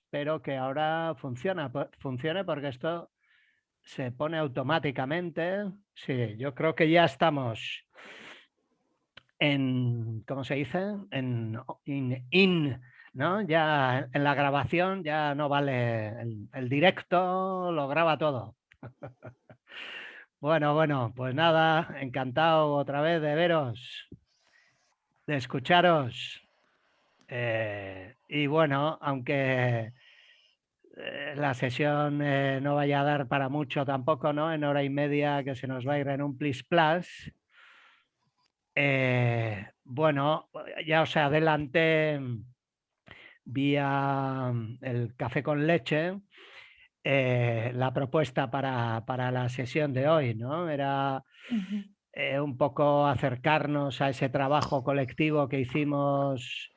espero que ahora funcione porque esto se pone automáticamente. Sí, yo creo que ya estamos en, ¿cómo se dice? ¿No? Ya en la grabación ya no vale, el directo lo graba todo. Bueno, pues nada, encantado otra vez de veros, de escucharos. Y bueno, aunque la sesión no vaya a dar para mucho tampoco, ¿no? En hora y media que se nos va a ir en un plis plas. Bueno, ya os adelanté vía el café con leche la propuesta para la sesión de hoy, ¿no? Era Ujú. un poco acercarnos a ese trabajo colectivo que hicimos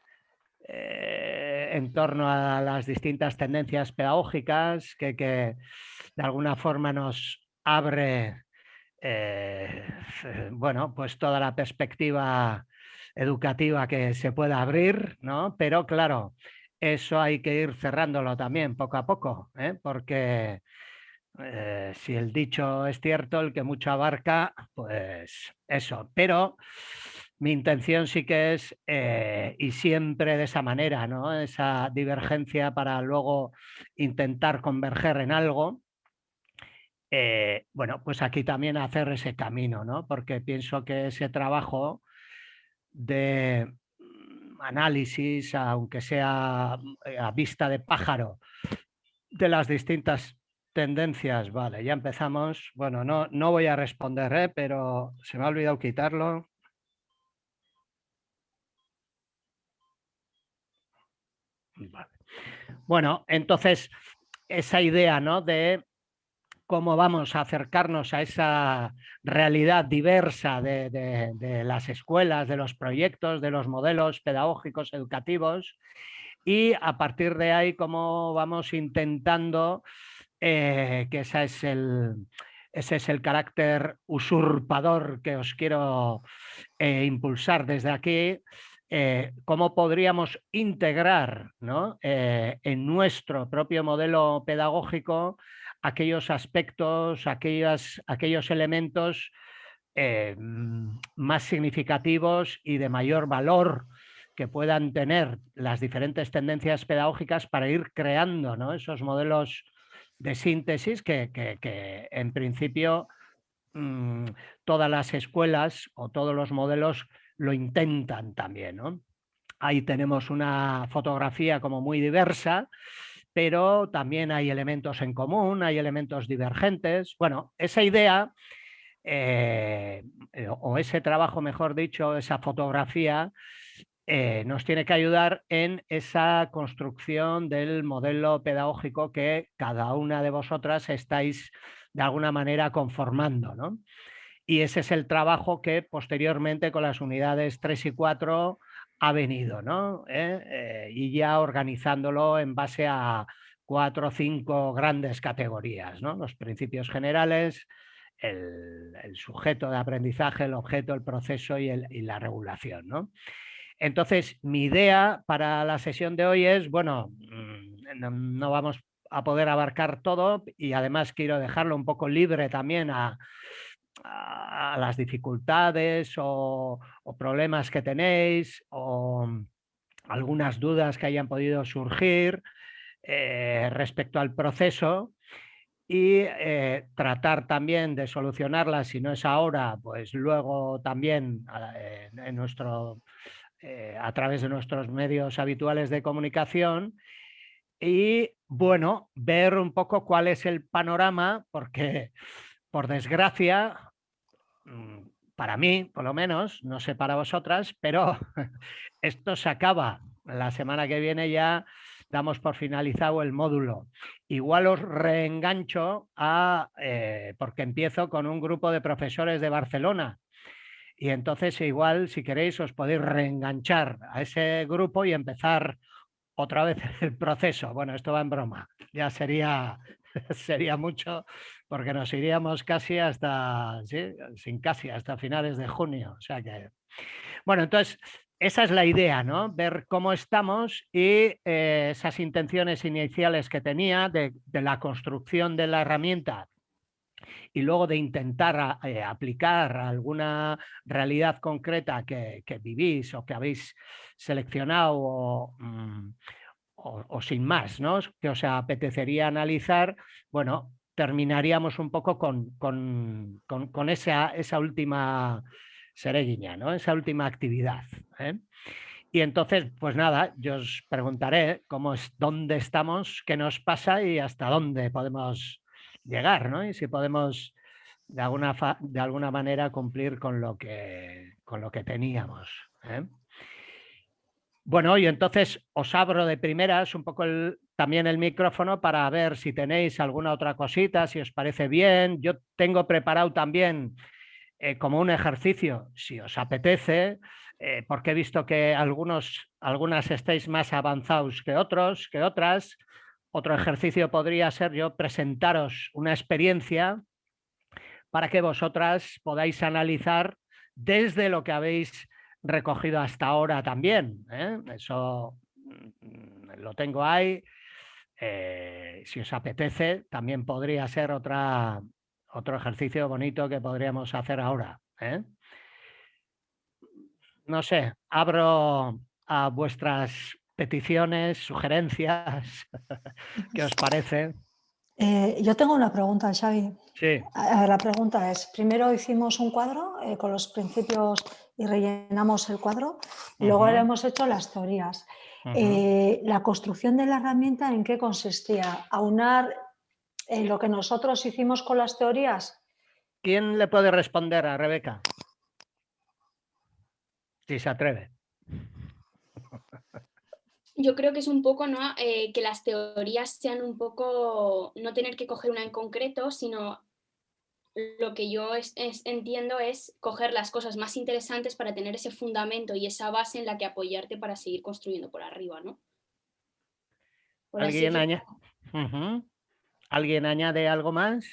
en torno a las distintas tendencias pedagógicas que de alguna forma nos abre eh, bueno, pues toda la perspectiva educativa que se pueda abrir, ¿no? Pero claro, eso hay que ir cerrándolo también poco a poco, ¿eh? Porque si el dicho es cierto, el que mucho abarca, pues eso. Pero mi intención sí que es, y siempre de esa manera, ¿no? Esa divergencia para luego intentar converger en algo. Bueno, pues aquí también hacer ese camino, ¿no? Porque pienso que ese trabajo de análisis, aunque sea a vista de pájaro, de las distintas tendencias, vale, ya empezamos. Bueno, no voy a responder, pero se me ha olvidado quitarlo. Vale. Bueno, entonces, esa idea, ¿no? De cómo vamos a acercarnos a esa realidad diversa de las escuelas, de los proyectos, de los modelos pedagógicos educativos y a partir de ahí cómo vamos intentando que ese es el carácter usurpador que os quiero impulsar desde aquí. Cómo podríamos integrar, ¿no? En nuestro propio modelo pedagógico aquellos aspectos, aquellos elementos más significativos y de mayor valor que puedan tener las diferentes tendencias pedagógicas para ir creando, ¿no? Esos modelos de síntesis que en principio mmm, todas las escuelas o todos los modelos lo intentan también, ¿no? Ahí tenemos una fotografía como muy diversa, pero también hay elementos en común, hay elementos divergentes. Bueno, esa idea o ese trabajo, mejor dicho, esa fotografía, nos tiene que ayudar en esa construcción del modelo pedagógico que cada una de vosotras estáis de alguna manera conformando, ¿no? Y ese es el trabajo que posteriormente con las unidades 3 y 4 ha venido, ¿no? Y ya organizándolo en base a 4 o 5 grandes categorías, ¿no? Los principios generales, el sujeto de aprendizaje, el objeto, el proceso y la regulación, ¿no? Entonces, mi idea para la sesión de hoy es, bueno, no vamos a poder abarcar todo y además quiero dejarlo un poco libre también a las dificultades o problemas que tenéis o algunas dudas que hayan podido surgir respecto al proceso y tratar también de solucionarlas, si no es ahora, pues luego también en a través de nuestros medios habituales de comunicación y, bueno, ver un poco cuál es el panorama, porque, por desgracia, para mí, por lo menos, no sé para vosotras, pero esto se acaba. La semana que viene ya damos por finalizado el módulo. Igual os reengancho porque empiezo con un grupo de profesores de Barcelona. Y entonces igual, si queréis, os podéis reenganchar a ese grupo y empezar otra vez el proceso. Bueno, esto va en broma. Ya sería, sería mucho porque nos iríamos casi hasta, sí, sin casi, hasta finales de junio. O sea que, bueno, entonces, esa es la idea, ¿no? Ver cómo estamos y esas intenciones iniciales que tenía de la construcción de la herramienta y luego de intentar aplicar alguna realidad concreta que vivís o que habéis seleccionado o sin más, ¿no? Que os apetecería analizar, bueno, terminaríamos un poco con esa última sereguiña, ¿no? Esa última actividad. ¿Eh? Y entonces, pues nada, yo os preguntaré dónde estamos, qué nos pasa y hasta dónde podemos llegar, ¿no? Y si podemos de alguna manera cumplir con lo que teníamos. ¿Eh? Bueno, y entonces os abro de primeras un poco también el micrófono para ver si tenéis alguna otra cosita, si os parece bien. Yo tengo preparado también como un ejercicio, si os apetece, porque he visto que algunas estáis más avanzados que otros, que otras. Otro ejercicio podría ser yo presentaros una experiencia para que vosotras podáis analizar desde lo que habéis recogido hasta ahora también. Eso lo tengo ahí. Si os apetece, también podría ser otro ejercicio bonito que podríamos hacer ahora. No sé, abro a vuestras peticiones, sugerencias. ¿Qué os parece? Yo tengo una pregunta, Xavi. Sí. La pregunta es, primero hicimos un cuadro con los principios y rellenamos el cuadro, y luego le hemos hecho las teorías. La construcción de la herramienta, ¿en qué consistía? ¿Aunar lo que nosotros hicimos con las teorías? ¿Quién le puede responder a Rebeca? Si se atreve. Yo creo que es un poco, ¿no? Que las teorías sean un poco, no tener que coger una en concreto, sino lo que yo entiendo es coger las cosas más interesantes para tener ese fundamento y esa base en la que apoyarte para seguir construyendo por arriba, ¿no? Por así ¿Alguien, ¿Alguien añade algo más?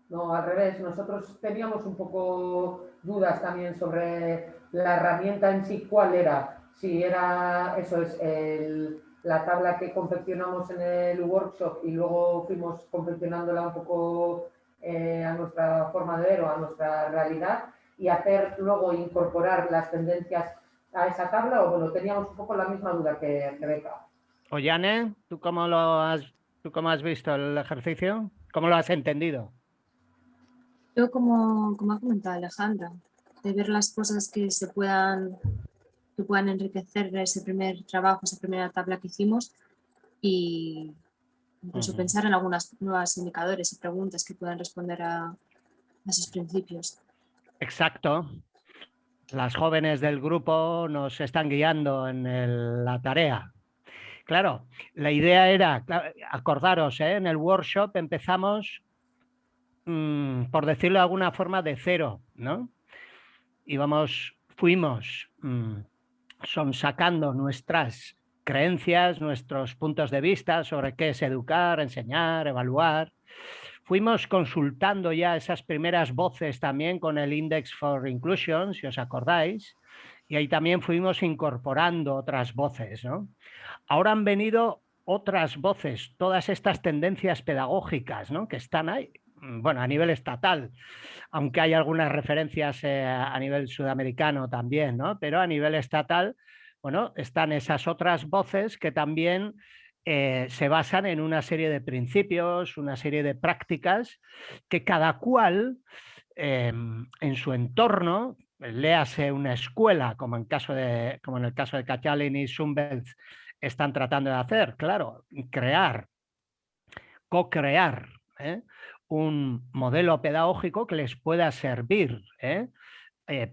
No, al revés, nosotros teníamos un poco dudas también sobre la herramienta en sí, cuál era. Si era, eso es, la tabla que confeccionamos en el workshop y luego fuimos confeccionándola un poco a nuestra forma de ver o a nuestra realidad y hacer luego incorporar las tendencias a esa tabla, o bueno, teníamos un poco la misma duda que Rebeca. Ollane, ¿tú cómo has visto el ejercicio? ¿Cómo lo has entendido? Yo, como ha comentado Alejandra, de ver las cosas que puedan enriquecer ese primer trabajo, esa primera tabla que hicimos, y incluso pensar en algunas nuevas indicadores y preguntas que puedan responder a esos principios. Exacto. Las jóvenes del grupo nos están guiando en la tarea. Claro, la idea era, acordaros, en el workshop empezamos, por decirlo de alguna forma, de cero, ¿no? Fuimos sacando nuestras creencias, nuestros puntos de vista sobre qué es educar, enseñar, evaluar. Fuimos consultando ya esas primeras voces también con el Index for Inclusion, si os acordáis, y ahí también fuimos incorporando otras voces, ¿no? Ahora han venido otras voces, todas estas tendencias pedagógicas, ¿no? Que están ahí, bueno, a nivel estatal, aunque hay algunas referencias a nivel sudamericano también, ¿no? Pero a nivel estatal, bueno, están esas otras voces que también se basan en una serie de principios, una serie de prácticas que cada cual en su entorno, léase una escuela, como en el caso de Kachalin y Sumbel están tratando de hacer, claro, co-crear un modelo pedagógico que les pueda servir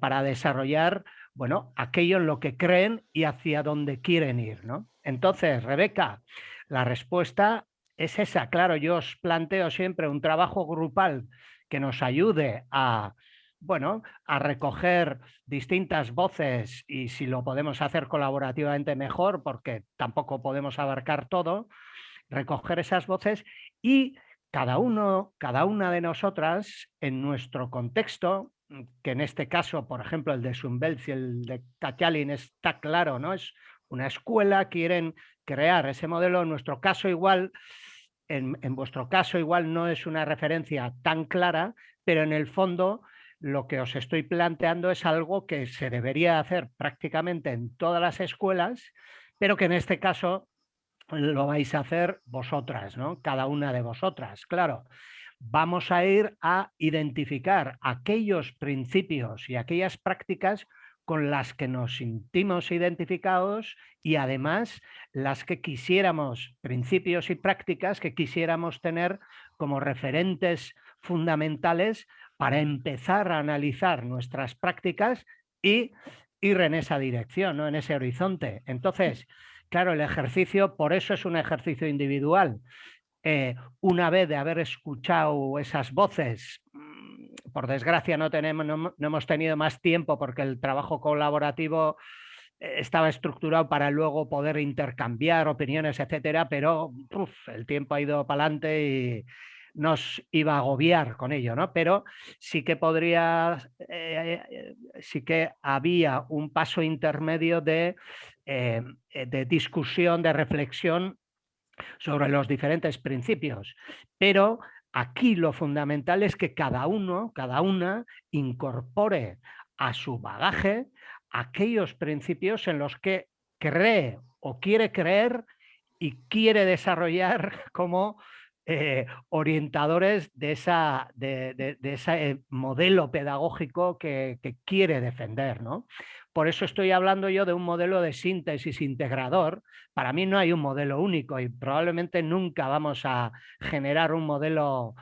para desarrollar, bueno, aquello en lo que creen y hacia dónde quieren ir, ¿no? Entonces, Rebeca, la respuesta es esa. Claro, yo os planteo siempre un trabajo grupal que nos ayude a, bueno, a recoger distintas voces, y si lo podemos hacer colaborativamente mejor, porque tampoco podemos abarcar todo, recoger esas voces y cada una de nosotras en nuestro contexto, que en este caso, por ejemplo, el de Sunbelt y el de Katyalin está claro, ¿no? Es una escuela, quieren crear ese modelo. En nuestro caso igual, en vuestro caso igual no es una referencia tan clara, pero en el fondo lo que os estoy planteando es algo que se debería hacer prácticamente en todas las escuelas, pero que en este caso lo vais a hacer vosotras, ¿no? Cada una de vosotras, claro. Vamos a ir a identificar aquellos principios y aquellas prácticas con las que nos sentimos identificados y además las que quisiéramos, principios y prácticas que quisiéramos tener como referentes fundamentales para empezar a analizar nuestras prácticas y ir en esa dirección, ¿no? En ese horizonte. Entonces, claro, el ejercicio, por eso es un ejercicio individual. Una vez de haber escuchado esas voces, por desgracia no hemos tenido más tiempo porque el trabajo colaborativo estaba estructurado para luego poder intercambiar opiniones, etcétera, pero el tiempo ha ido para adelante y nos iba a agobiar con ello, ¿no? Pero sí que sí que había un paso intermedio de discusión, de reflexión sobre los diferentes principios. Pero aquí lo fundamental es que cada uno, cada una, incorpore a su bagaje aquellos principios en los que cree o quiere creer y quiere desarrollar como orientadores de ese modelo pedagógico que quiere defender, ¿no? Por eso estoy hablando yo de un modelo de síntesis integrador. Para mí no hay un modelo único y probablemente nunca vamos a generar un modelo,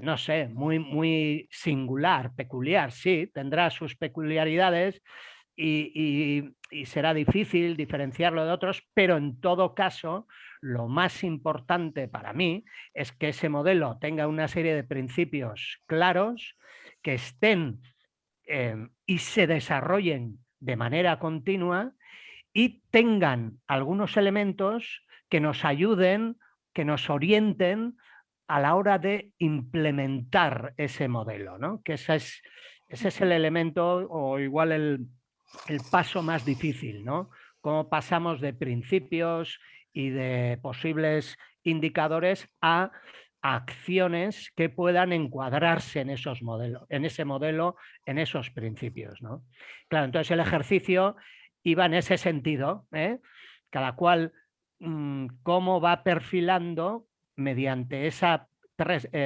no sé, muy singular, peculiar. Sí, tendrá sus peculiaridades y será difícil diferenciarlo de otros, pero en todo caso, lo más importante para mí es que ese modelo tenga una serie de principios claros, que estén y se desarrollen de manera continua y tengan algunos elementos que nos ayuden, que nos orienten a la hora de implementar ese modelo, ¿no? Que ese es el elemento o igual el paso más difícil, ¿no? Cómo pasamos de principios y de posibles indicadores a acciones que puedan encuadrarse en esos modelos, en ese modelo, en esos principios, ¿no? Claro, entonces el ejercicio iba en ese sentido, ¿eh? Cada cual cómo va perfilando mediante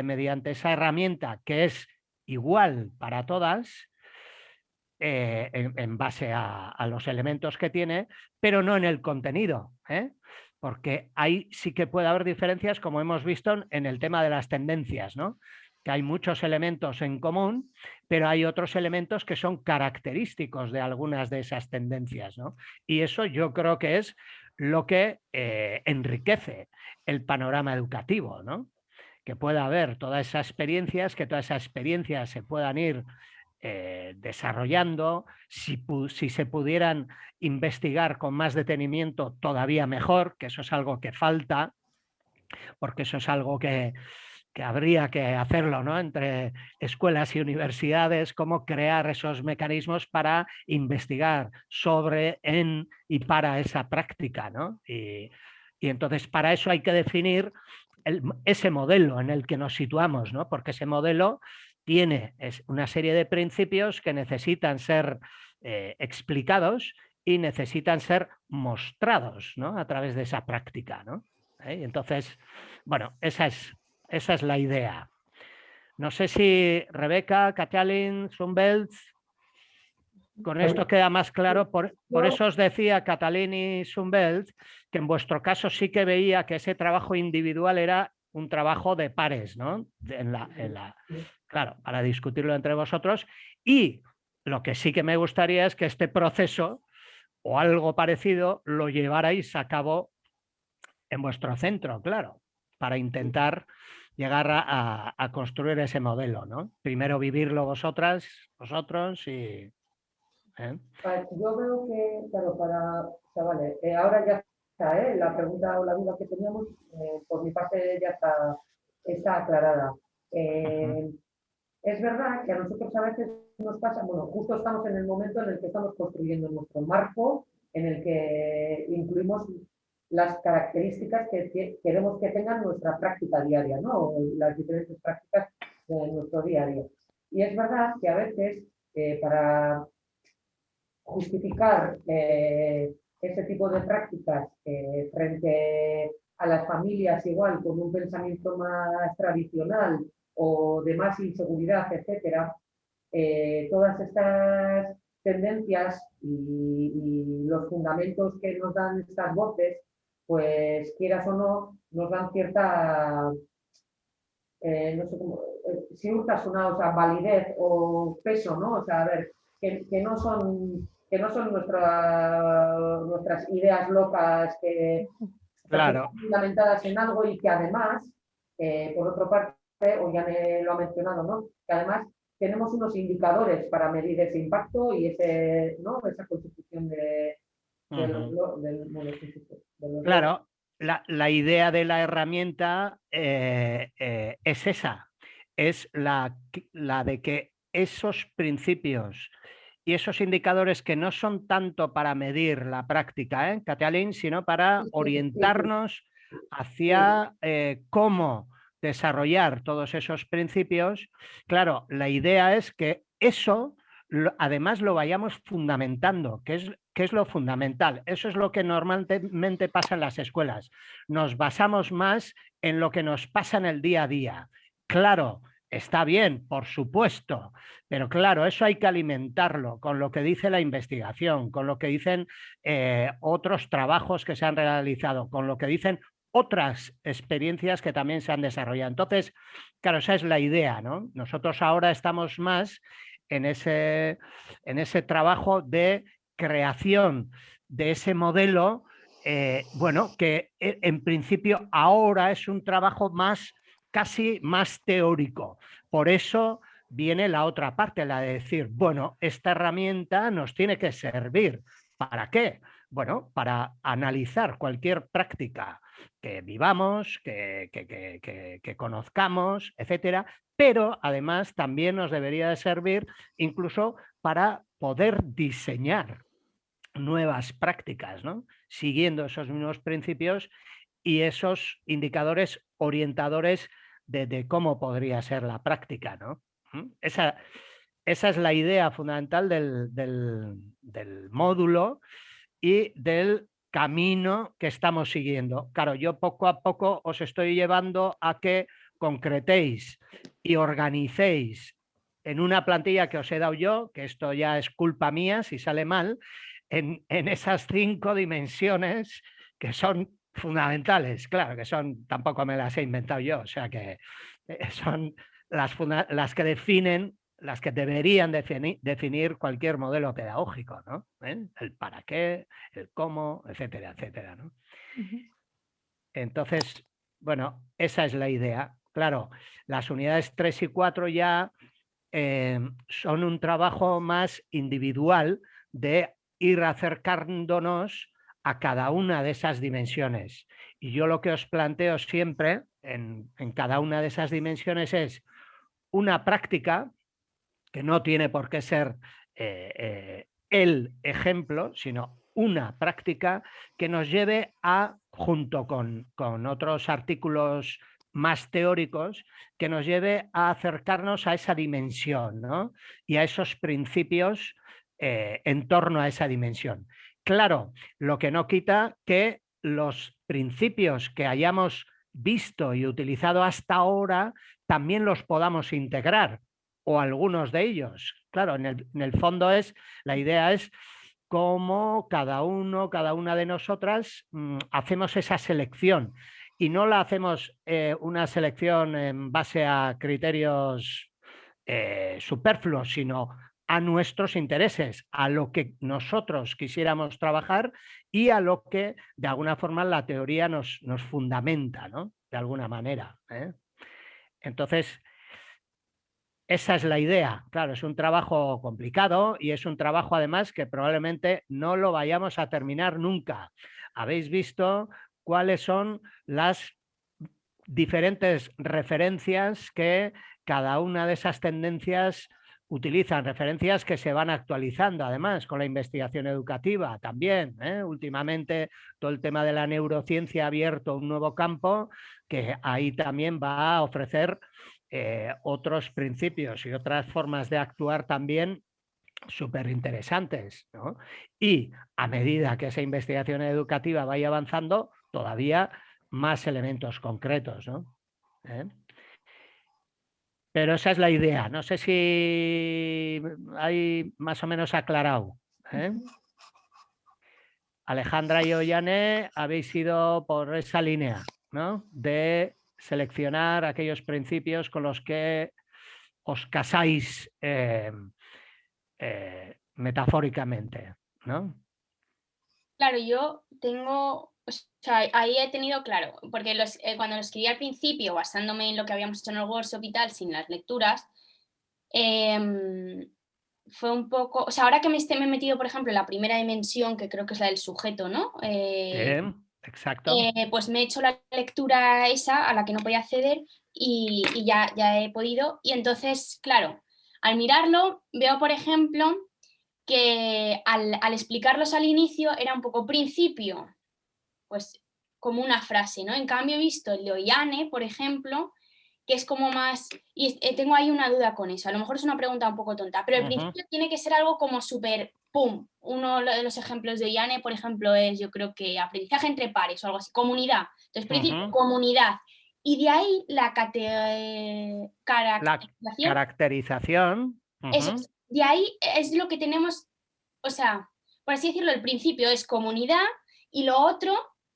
mediante esa herramienta que es igual para todas, en base a los elementos que tiene, pero no en el contenido, ¿eh? Porque ahí sí que puede haber diferencias, como hemos visto en el tema de las tendencias, ¿no? Que hay muchos elementos en común, pero hay otros elementos que son característicos de algunas de esas tendencias, ¿no? Y eso yo creo que es lo que enriquece el panorama educativo, ¿no? Que pueda haber todas esas experiencias, que todas esas experiencias se puedan ir desarrollando. Si se pudieran investigar con más detenimiento, todavía mejor, que eso es algo que falta, porque eso es algo que habría que hacerlo, ¿no? Entre escuelas y universidades, cómo crear esos mecanismos para investigar sobre, en y para esa práctica, ¿no? Y entonces para eso hay que definir ese modelo en el que nos situamos, ¿no? Porque ese modelo tiene una serie de principios que necesitan ser explicados y necesitan ser mostrados, ¿no? A través de esa práctica, ¿no? Entonces, bueno, esa es la idea. No sé si Rebeca, Katalin, Sunbelt, con esto queda más claro. Por eso os decía, Katalin y Sunbelt, que en vuestro caso sí que veía que ese trabajo individual era un trabajo de pares, ¿no? Claro, para discutirlo entre vosotros. Y lo que sí que me gustaría es que este proceso o algo parecido lo llevarais a cabo en vuestro centro, claro, para intentar llegar a construir ese modelo, ¿no? Primero vivirlo vosotros y... Yo veo que, claro, vale, ahora ya está, la pregunta o la duda que teníamos, por mi parte ya está aclarada. Es es verdad que a nosotros a veces nos pasa, bueno, justo estamos en el momento en el que estamos construyendo nuestro marco, en el que incluimos las características que queremos que tengan nuestra práctica diaria, ¿no? O las diferentes prácticas de nuestro día a día. Y es verdad que a veces para justificar ese tipo de prácticas frente a las familias igual con un pensamiento más tradicional o de más inseguridad, etcétera, todas estas tendencias y los fundamentos que nos dan estas voces, pues quieras o no, nos dan cierta, no sé cómo, si hurtas una, o sea, validez o peso, ¿no? O sea, a ver, que no son nuestras ideas locas que Claro. están fundamentadas en algo y que además, por otra parte, o ya me lo ha mencionado, ¿no? Que además tenemos unos indicadores para medir ese impacto y ¿no? Esa constitución de los Claro, la idea de la herramienta es esa, es la de que esos principios y esos indicadores que no son tanto para medir la práctica, Katalin, sino para orientarnos hacia cómo desarrollar todos esos principios. Claro, la idea es que eso además lo vayamos fundamentando, que es lo fundamental. Eso es lo que normalmente pasa en las escuelas. Nos basamos más en lo que nos pasa en el día a día. Claro, está bien, por supuesto, pero claro, eso hay que alimentarlo con lo que dice la investigación, con lo que dicen otros trabajos que se han realizado, con lo que dicen otras experiencias que también se han desarrollado. Entonces, claro, esa es la idea, ¿no? Nosotros ahora estamos más en ese trabajo de creación de ese modelo, bueno, que en principio ahora es un trabajo casi más teórico. Por eso viene la otra parte, la de decir, bueno, esta herramienta nos tiene que servir. ¿Para qué? Bueno, para analizar cualquier práctica que vivamos, que conozcamos, etcétera, pero además también nos debería de servir incluso para poder diseñar nuevas prácticas, ¿no? Siguiendo esos mismos principios y esos indicadores orientadores de cómo podría ser la práctica, ¿no? Esa es la idea fundamental del módulo y del camino que estamos siguiendo. Claro, yo poco a poco os estoy llevando a que concretéis y organicéis en una plantilla que os he dado yo, que esto ya es culpa mía si sale mal, en esas 5 dimensiones que son fundamentales, claro, que tampoco me las he inventado yo, o sea que son las que definen, las que deberían definir cualquier modelo pedagógico, ¿no? El para qué, el cómo, etcétera, etcétera, ¿no? Entonces, bueno, esa es la idea. Claro, las unidades 3 y 4 ya son un trabajo más individual de ir acercándonos a cada una de esas dimensiones. Y yo lo que os planteo siempre en cada una de esas dimensiones es una práctica que no tiene por qué ser el ejemplo, sino una práctica que nos lleve a, junto con otros artículos más teóricos, que nos lleve a acercarnos a esa dimensión, ¿no? Y a esos principios en torno a esa dimensión. Claro, lo que no quita que los principios que hayamos visto y utilizado hasta ahora también los podamos integrar, o algunos de ellos. Claro, en el fondo la idea es cómo cada una de nosotras hacemos esa selección. Y no la hacemos una selección en base a criterios superfluos, sino a nuestros intereses, a lo que nosotros quisiéramos trabajar y a lo que de alguna forma la teoría nos fundamenta, ¿no? De alguna manera. Entonces, esa es la idea. Claro, es un trabajo complicado y es un trabajo además que probablemente no lo vayamos a terminar nunca. Habéis visto cuáles son las diferentes referencias que cada una de esas tendencias utilizan referencias que se van actualizando, además, con la investigación educativa también. Últimamente todo el tema de la neurociencia ha abierto un nuevo campo que ahí también va a ofrecer otros principios y otras formas de actuar también súper interesantes, ¿no? Y a medida que esa investigación educativa vaya avanzando, todavía más elementos concretos, ¿no? Pero esa es la idea. No sé si hay más o menos aclarado. Alejandra y Ollane habéis ido por esa línea, ¿no? De seleccionar aquellos principios con los que os casáis metafóricamente, ¿no? Claro, yo tengo, o sea, ahí he tenido claro, porque cuando lo escribí al principio, basándome en lo que habíamos hecho en el workshop y tal, sin las lecturas, fue un poco, o sea, ahora que me he metido, por ejemplo, en la primera dimensión, que creo que es la del sujeto, ¿no? Exacto. Pues me he hecho la lectura esa a la que no podía acceder y ya he podido. Y entonces, claro, al mirarlo, veo, por ejemplo, que al explicarlos al inicio era un poco principio, pues como una frase, ¿no? En cambio he visto el de Ollane, por ejemplo, que es como más, y tengo ahí una duda con eso, a lo mejor es una pregunta un poco tonta, pero el principio tiene que ser algo como súper, ¡pum! Uno de los ejemplos de Ollane, por ejemplo, es, yo creo que aprendizaje entre pares o algo así, comunidad. Entonces, principio, comunidad. Y de ahí la caracterización. Eso, de ahí es lo que tenemos, o sea, por así decirlo, el principio es comunidad y lo otro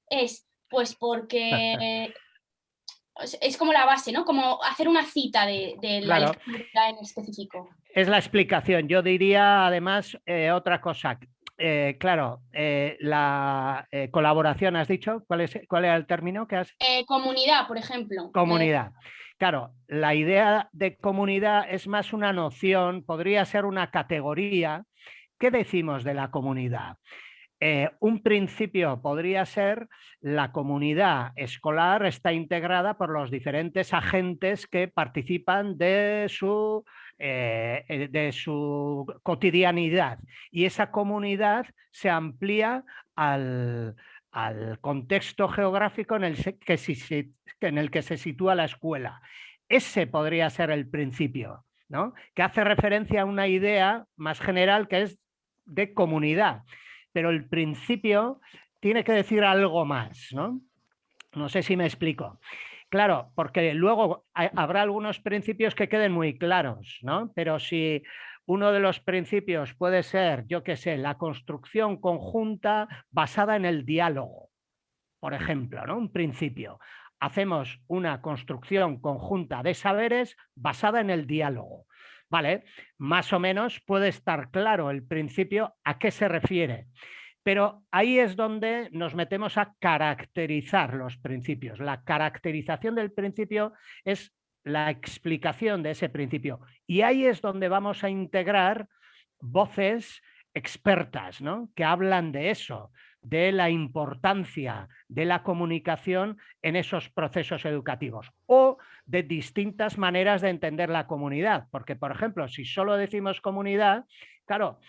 es, pues porque es como la base, ¿no? Como hacer una cita de la Claro. lectura en específico. Es la explicación. Yo diría además otra cosa. Claro, la colaboración, ¿has dicho? ¿Cuál era el término que has? Comunidad, por ejemplo. Comunidad. Claro, la idea de comunidad es más una noción, podría ser una categoría. ¿Qué decimos de la comunidad? Un principio podría ser la comunidad escolar está integrada por los diferentes agentes que participan de su cotidianidad y esa comunidad se amplía al contexto geográfico en el que se sitúa la escuela. Ese podría ser el principio, ¿no? Que hace referencia a una idea más general que es de comunidad. Pero el principio tiene que decir algo más, ¿no? No sé si me explico. Claro, porque luego habrá algunos principios que queden muy claros, ¿no? Pero si uno de los principios puede ser, yo qué sé, la construcción conjunta basada en el diálogo, por ejemplo, ¿no? Un principio. Hacemos una construcción conjunta de saberes basada en el diálogo. Vale, más o menos puede estar claro el principio a qué se refiere. Pero ahí es donde nos metemos a caracterizar los principios. La caracterización del principio es la explicación de ese principio. Y ahí es donde vamos a integrar voces expertas, ¿no? Que hablan de eso, de la importancia de la comunicación en esos procesos educativos o de distintas maneras de entender la comunidad. Porque, por ejemplo, si solo decimos comunidad, claro,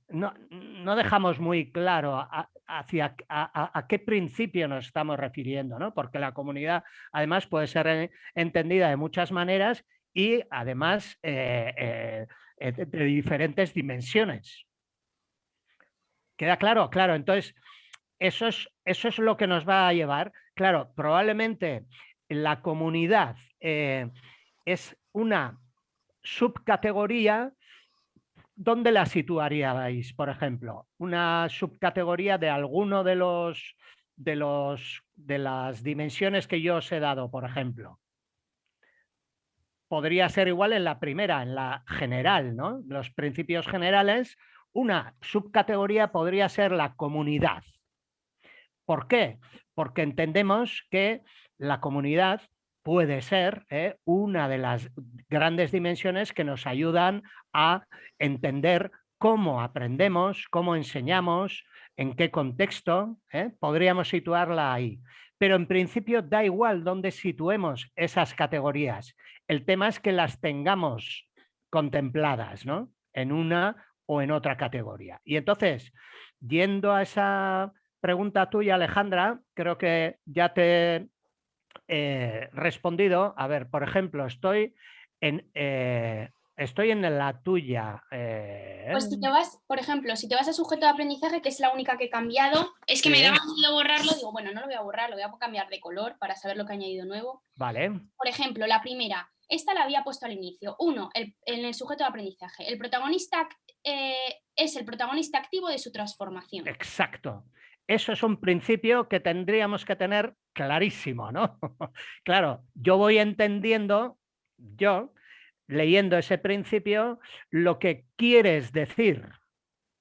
no dejamos muy claro a qué principio nos estamos refiriendo, ¿no? Porque la comunidad además puede ser entendida de muchas maneras y además de diferentes dimensiones. ¿Queda claro? Claro, entonces eso es lo que nos va a llevar. Claro, probablemente la comunidad es una subcategoría. ¿Dónde la situaríais, por ejemplo? Una subcategoría de alguno de las dimensiones que yo os he dado, por ejemplo. Podría ser igual en la primera, en la general, ¿no? Los principios generales. Una subcategoría podría ser la comunidad. ¿Por qué? Porque entendemos que la comunidad puede ser una de las grandes dimensiones que nos ayudan a entender cómo aprendemos, cómo enseñamos, en qué contexto, podríamos situarla ahí. pero en principio da igual dónde situemos esas categorías. El tema es que las tengamos contempladas, ¿no? En una o en otra categoría. Y entonces, yendo a esa pregunta tuya, Alejandra, creo que ya te he respondido. A ver, por ejemplo, estoy en la tuya. Pues si te vas, por ejemplo, si te vas a sujeto de aprendizaje, que es la única que he cambiado, es que me daba miedo borrarlo, digo, bueno, no lo voy a borrar, lo voy a cambiar de color para saber lo que he añadido nuevo. Vale. Por ejemplo, la primera, esta la había puesto al inicio. 1, en el sujeto de aprendizaje. El protagonista es el protagonista activo de su transformación. Exacto. Eso es un principio que tendríamos que tener clarísimo, ¿no? Claro, yo voy entendiendo, leyendo ese principio, lo que quieres decir,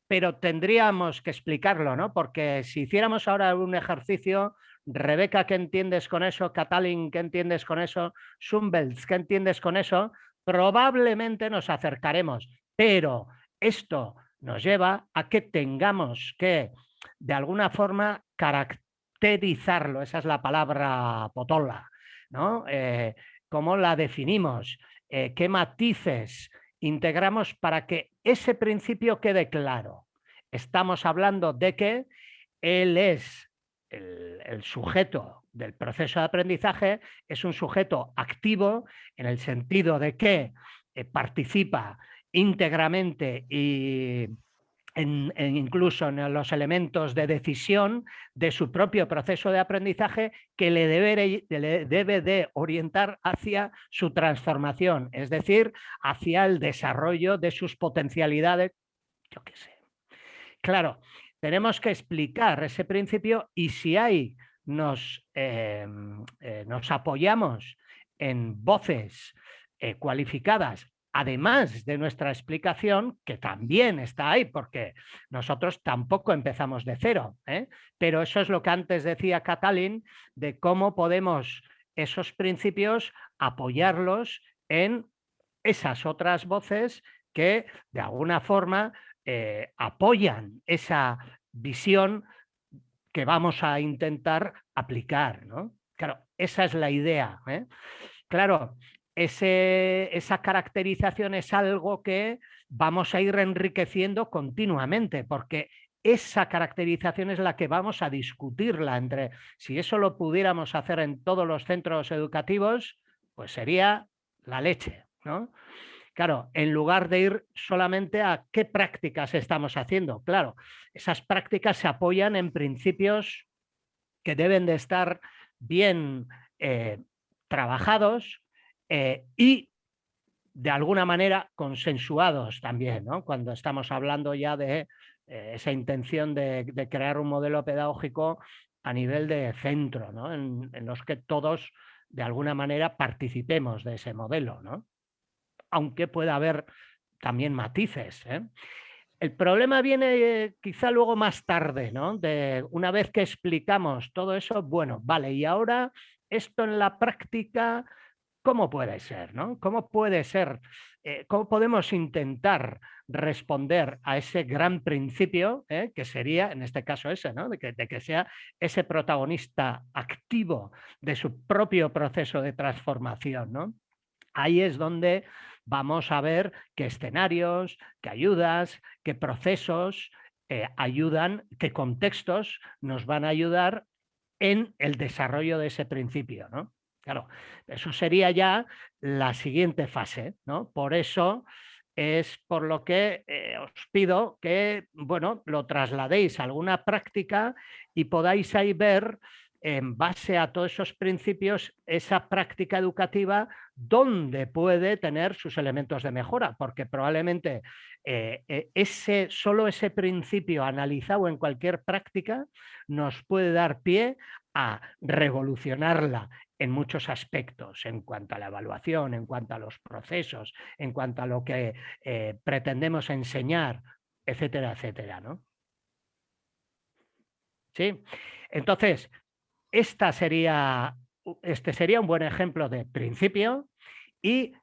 pero tendríamos que explicarlo, ¿no? Porque si hiciéramos ahora un ejercicio, Rebeca, ¿qué entiendes con eso? Katalin, ¿qué entiendes con eso? Sumbels, ¿qué entiendes con eso? Probablemente nos acercaremos, pero esto nos lleva a que tengamos que, de alguna forma, caracterizarlo. Esa es la palabra potola, ¿no? ¿Cómo la definimos? ¿Qué matices integramos para que ese principio quede claro? Estamos hablando de que él es el sujeto del proceso de aprendizaje, es un sujeto activo en el sentido de que participa íntegramente y incluso en los elementos de decisión de su propio proceso de aprendizaje, que le debe de orientar hacia su transformación, es decir, hacia el desarrollo de sus potencialidades, yo qué sé. Claro, tenemos que explicar ese principio y si nos apoyamos en voces cualificadas, además de nuestra explicación, que también está ahí, porque nosotros tampoco empezamos de cero, pero eso es lo que antes decía Katalin, de cómo podemos esos principios apoyarlos en esas otras voces que de alguna forma apoyan esa visión que vamos a intentar aplicar, ¿no? Claro, esa es la idea, ¿eh? Claro, esa caracterización es algo que vamos a ir enriqueciendo continuamente, porque esa caracterización es la que vamos a discutirla entre, si eso lo pudiéramos hacer en todos los centros educativos, pues sería la leche, ¿no? Claro, en lugar de ir solamente a qué prácticas estamos haciendo. Claro, esas prácticas se apoyan en principios que deben de estar bien trabajados y de alguna manera consensuados también, ¿no? Cuando estamos hablando ya de esa intención de crear un modelo pedagógico a nivel de centro, ¿no? En los que todos de alguna manera participemos de ese modelo, ¿no? Aunque pueda haber también matices, ¿eh? El problema viene quizá luego más tarde, ¿no? Una vez que explicamos todo eso, bueno, vale, y ahora esto en la práctica, ¿cómo puede ser, ¿no? ¿Cómo puede ser? ¿Cómo podemos intentar responder a ese gran principio, que sería, en este caso ese, ¿no? de que sea ese protagonista activo de su propio proceso de transformación, ¿no? Ahí es donde vamos a ver qué escenarios, qué ayudas, qué procesos ayudan, qué contextos nos van a ayudar en el desarrollo de ese principio, ¿no? Claro, eso sería ya la siguiente fase, ¿no? Por eso es por lo que os pido que, bueno, lo trasladéis a alguna práctica y podáis ahí ver, en base a todos esos principios, esa práctica educativa donde puede tener sus elementos de mejora, porque probablemente solo ese principio analizado en cualquier práctica nos puede dar pie a revolucionarla en muchos aspectos, en cuanto a la evaluación, en cuanto a los procesos, en cuanto a lo que pretendemos enseñar, etcétera, etcétera, ¿no? ¿Sí? Entonces, este sería un buen ejemplo de principio y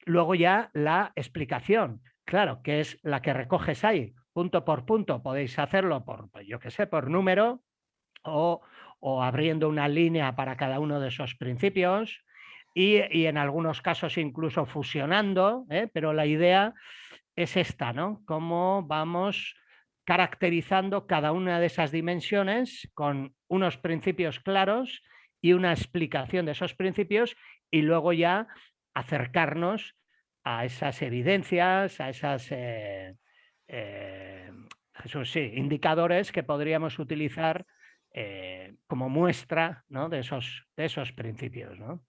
luego ya la explicación, claro, que es la que recoges ahí, punto por punto. Podéis hacerlo por, yo qué sé, por número o o abriendo una línea para cada uno de esos principios y en algunos casos incluso fusionando, pero la idea es esta, ¿no? Cómo vamos caracterizando cada una de esas dimensiones con unos principios claros y una explicación de esos principios y luego ya acercarnos a esas evidencias, a esas Jesús, sí, indicadores que podríamos utilizar como muestra, ¿no? de esos principios, ¿no?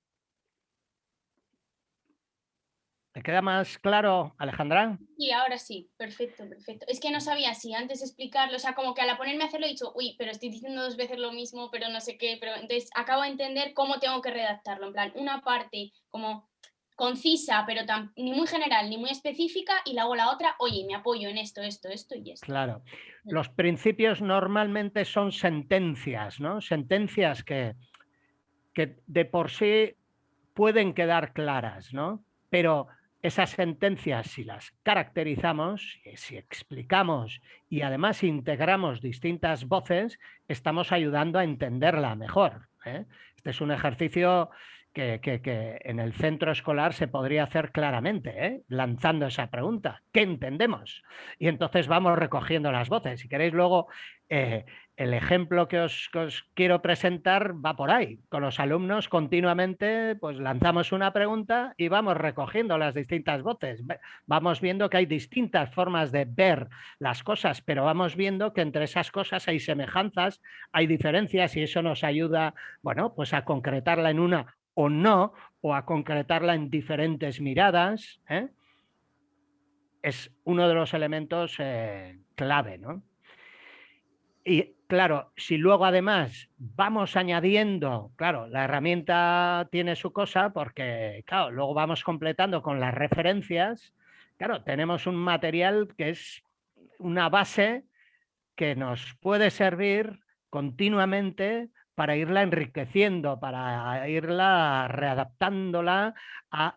¿Te queda más claro, Alejandra? Sí, ahora sí, perfecto, perfecto. Es que no sabía si antes explicarlo, o sea, como que al ponerme a hacerlo he dicho, uy, pero estoy diciendo 2 veces lo mismo, pero no sé qué, pero entonces acabo de entender cómo tengo que redactarlo, en plan, una parte como concisa, pero ni muy general ni muy específica, y luego la otra, oye, me apoyo en esto, esto, esto y esto. Claro. Los principios normalmente son sentencias, ¿no? Sentencias que de por sí pueden quedar claras, ¿no? Pero esas sentencias, si las caracterizamos, si explicamos y además integramos distintas voces, estamos ayudando a entenderla mejor. Este es un ejercicio que en el centro escolar se podría hacer claramente, lanzando esa pregunta. ¿Qué entendemos? Y entonces vamos recogiendo las voces. Si queréis luego, el ejemplo que os quiero presentar va por ahí. Con los alumnos continuamente pues lanzamos una pregunta y vamos recogiendo las distintas voces. Vamos viendo que hay distintas formas de ver las cosas, pero vamos viendo que entre esas cosas hay semejanzas, hay diferencias y eso nos ayuda, bueno, pues a concretarla en una o no, o a concretarla en diferentes miradas. Es uno de los elementos clave, ¿no? Y claro, si luego además vamos añadiendo, claro, la herramienta tiene su cosa porque, claro, luego vamos completando con las referencias, claro, tenemos un material que es una base que nos puede servir continuamente para irla enriqueciendo, para irla readaptándola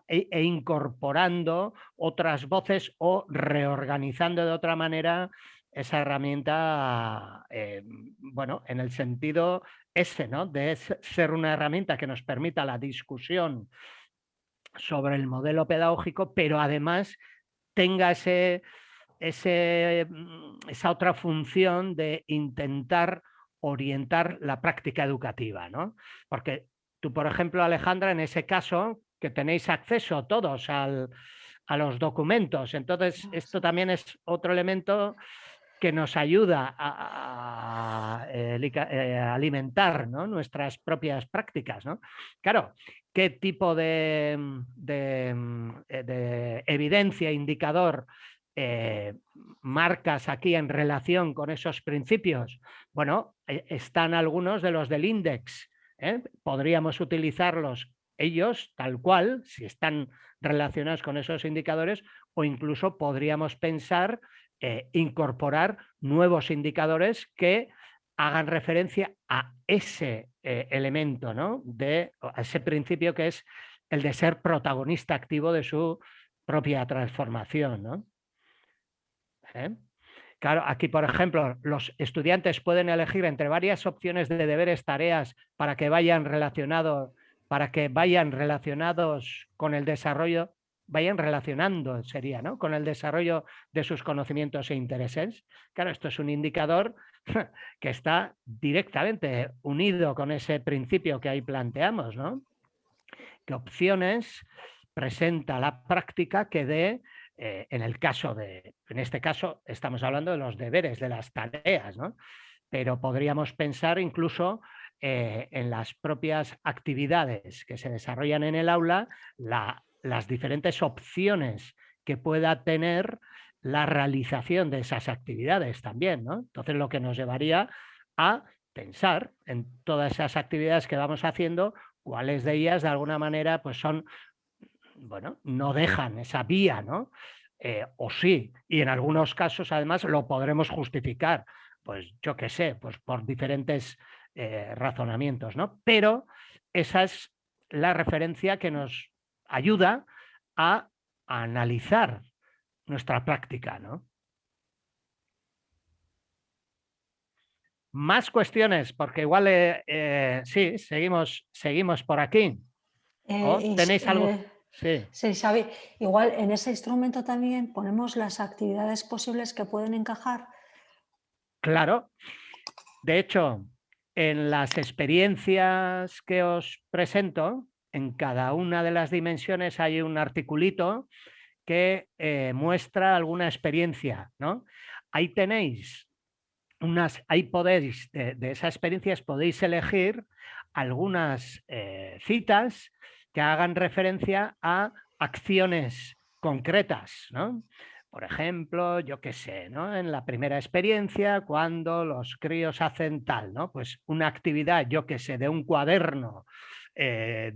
e incorporando otras voces o reorganizando de otra manera esa herramienta, bueno, en el sentido ese, ¿no? De ser una herramienta que nos permita la discusión sobre el modelo pedagógico, pero además tenga esa otra función de intentar orientar la práctica educativa, ¿no? Porque tú, por ejemplo, Alejandra, en ese caso, que tenéis acceso todos a los documentos, entonces esto también es otro elemento que nos ayuda a alimentar, ¿no? nuestras propias prácticas, ¿no? Claro, ¿qué tipo de evidencia, indicador marcas aquí en relación con esos principios? Bueno, están algunos de los del índice. Podríamos utilizarlos ellos tal cual, si están relacionados con esos indicadores, o incluso podríamos pensar incorporar nuevos indicadores que hagan referencia a ese elemento, ¿no? A ese principio que es el de ser protagonista activo de su propia transformación, ¿no? Claro, aquí, por ejemplo, los estudiantes pueden elegir entre varias opciones de deberes, tareas, para que vayan relacionados con el desarrollo, vayan relacionando, sería, ¿no? Con el desarrollo de sus conocimientos e intereses. Claro, esto es un indicador que está directamente unido con ese principio que ahí planteamos, ¿no? ¿Qué opciones presenta la práctica que dé, en este caso estamos hablando de los deberes, de las tareas, ¿no? Pero podríamos pensar incluso en las propias actividades que se desarrollan en el aula, las diferentes opciones que pueda tener la realización de esas actividades también, ¿no? Entonces, lo que nos llevaría a pensar en todas esas actividades que vamos haciendo, cuáles de ellas de alguna manera pues son, bueno, no dejan esa vía, ¿no? O sí, y en algunos casos además lo podremos justificar, pues yo qué sé, pues por diferentes razonamientos, ¿no? Pero esa es la referencia que nos ayuda a analizar nuestra práctica, ¿no? Más cuestiones, porque igual sí, seguimos por aquí. ¿O tenéis algo? Sí. Sí, Xavi, igual en ese instrumento también ponemos las actividades posibles que pueden encajar. Claro. De hecho, en las experiencias que os presento, en cada una de las dimensiones hay un articulito que muestra alguna experiencia, ¿no? Ahí tenéis ahí podéis, de esas experiencias podéis elegir algunas citas que hagan referencia a acciones concretas, ¿no? Por ejemplo, yo qué sé, ¿no? En la primera experiencia, cuando los críos hacen tal, ¿no? Pues una actividad, yo qué sé, de un cuaderno de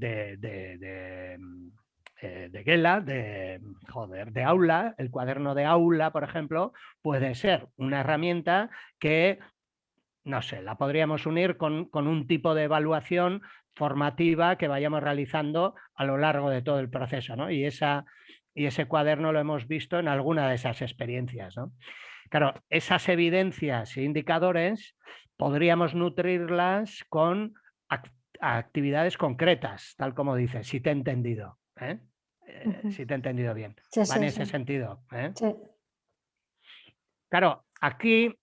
Gela, de aula, el cuaderno de aula, por ejemplo, puede ser una herramienta que, no sé, la podríamos unir con un tipo de evaluación formativa que vayamos realizando a lo largo de todo el proceso, ¿no? Y ese cuaderno lo hemos visto en alguna de esas experiencias, ¿no? Claro, esas evidencias e indicadores podríamos nutrirlas con actividades concretas, tal como dices, si te he entendido, ¿eh? Si te he entendido bien. Sí, Va en sí, ese sí. sentido, ¿eh? Sí. Claro, aquí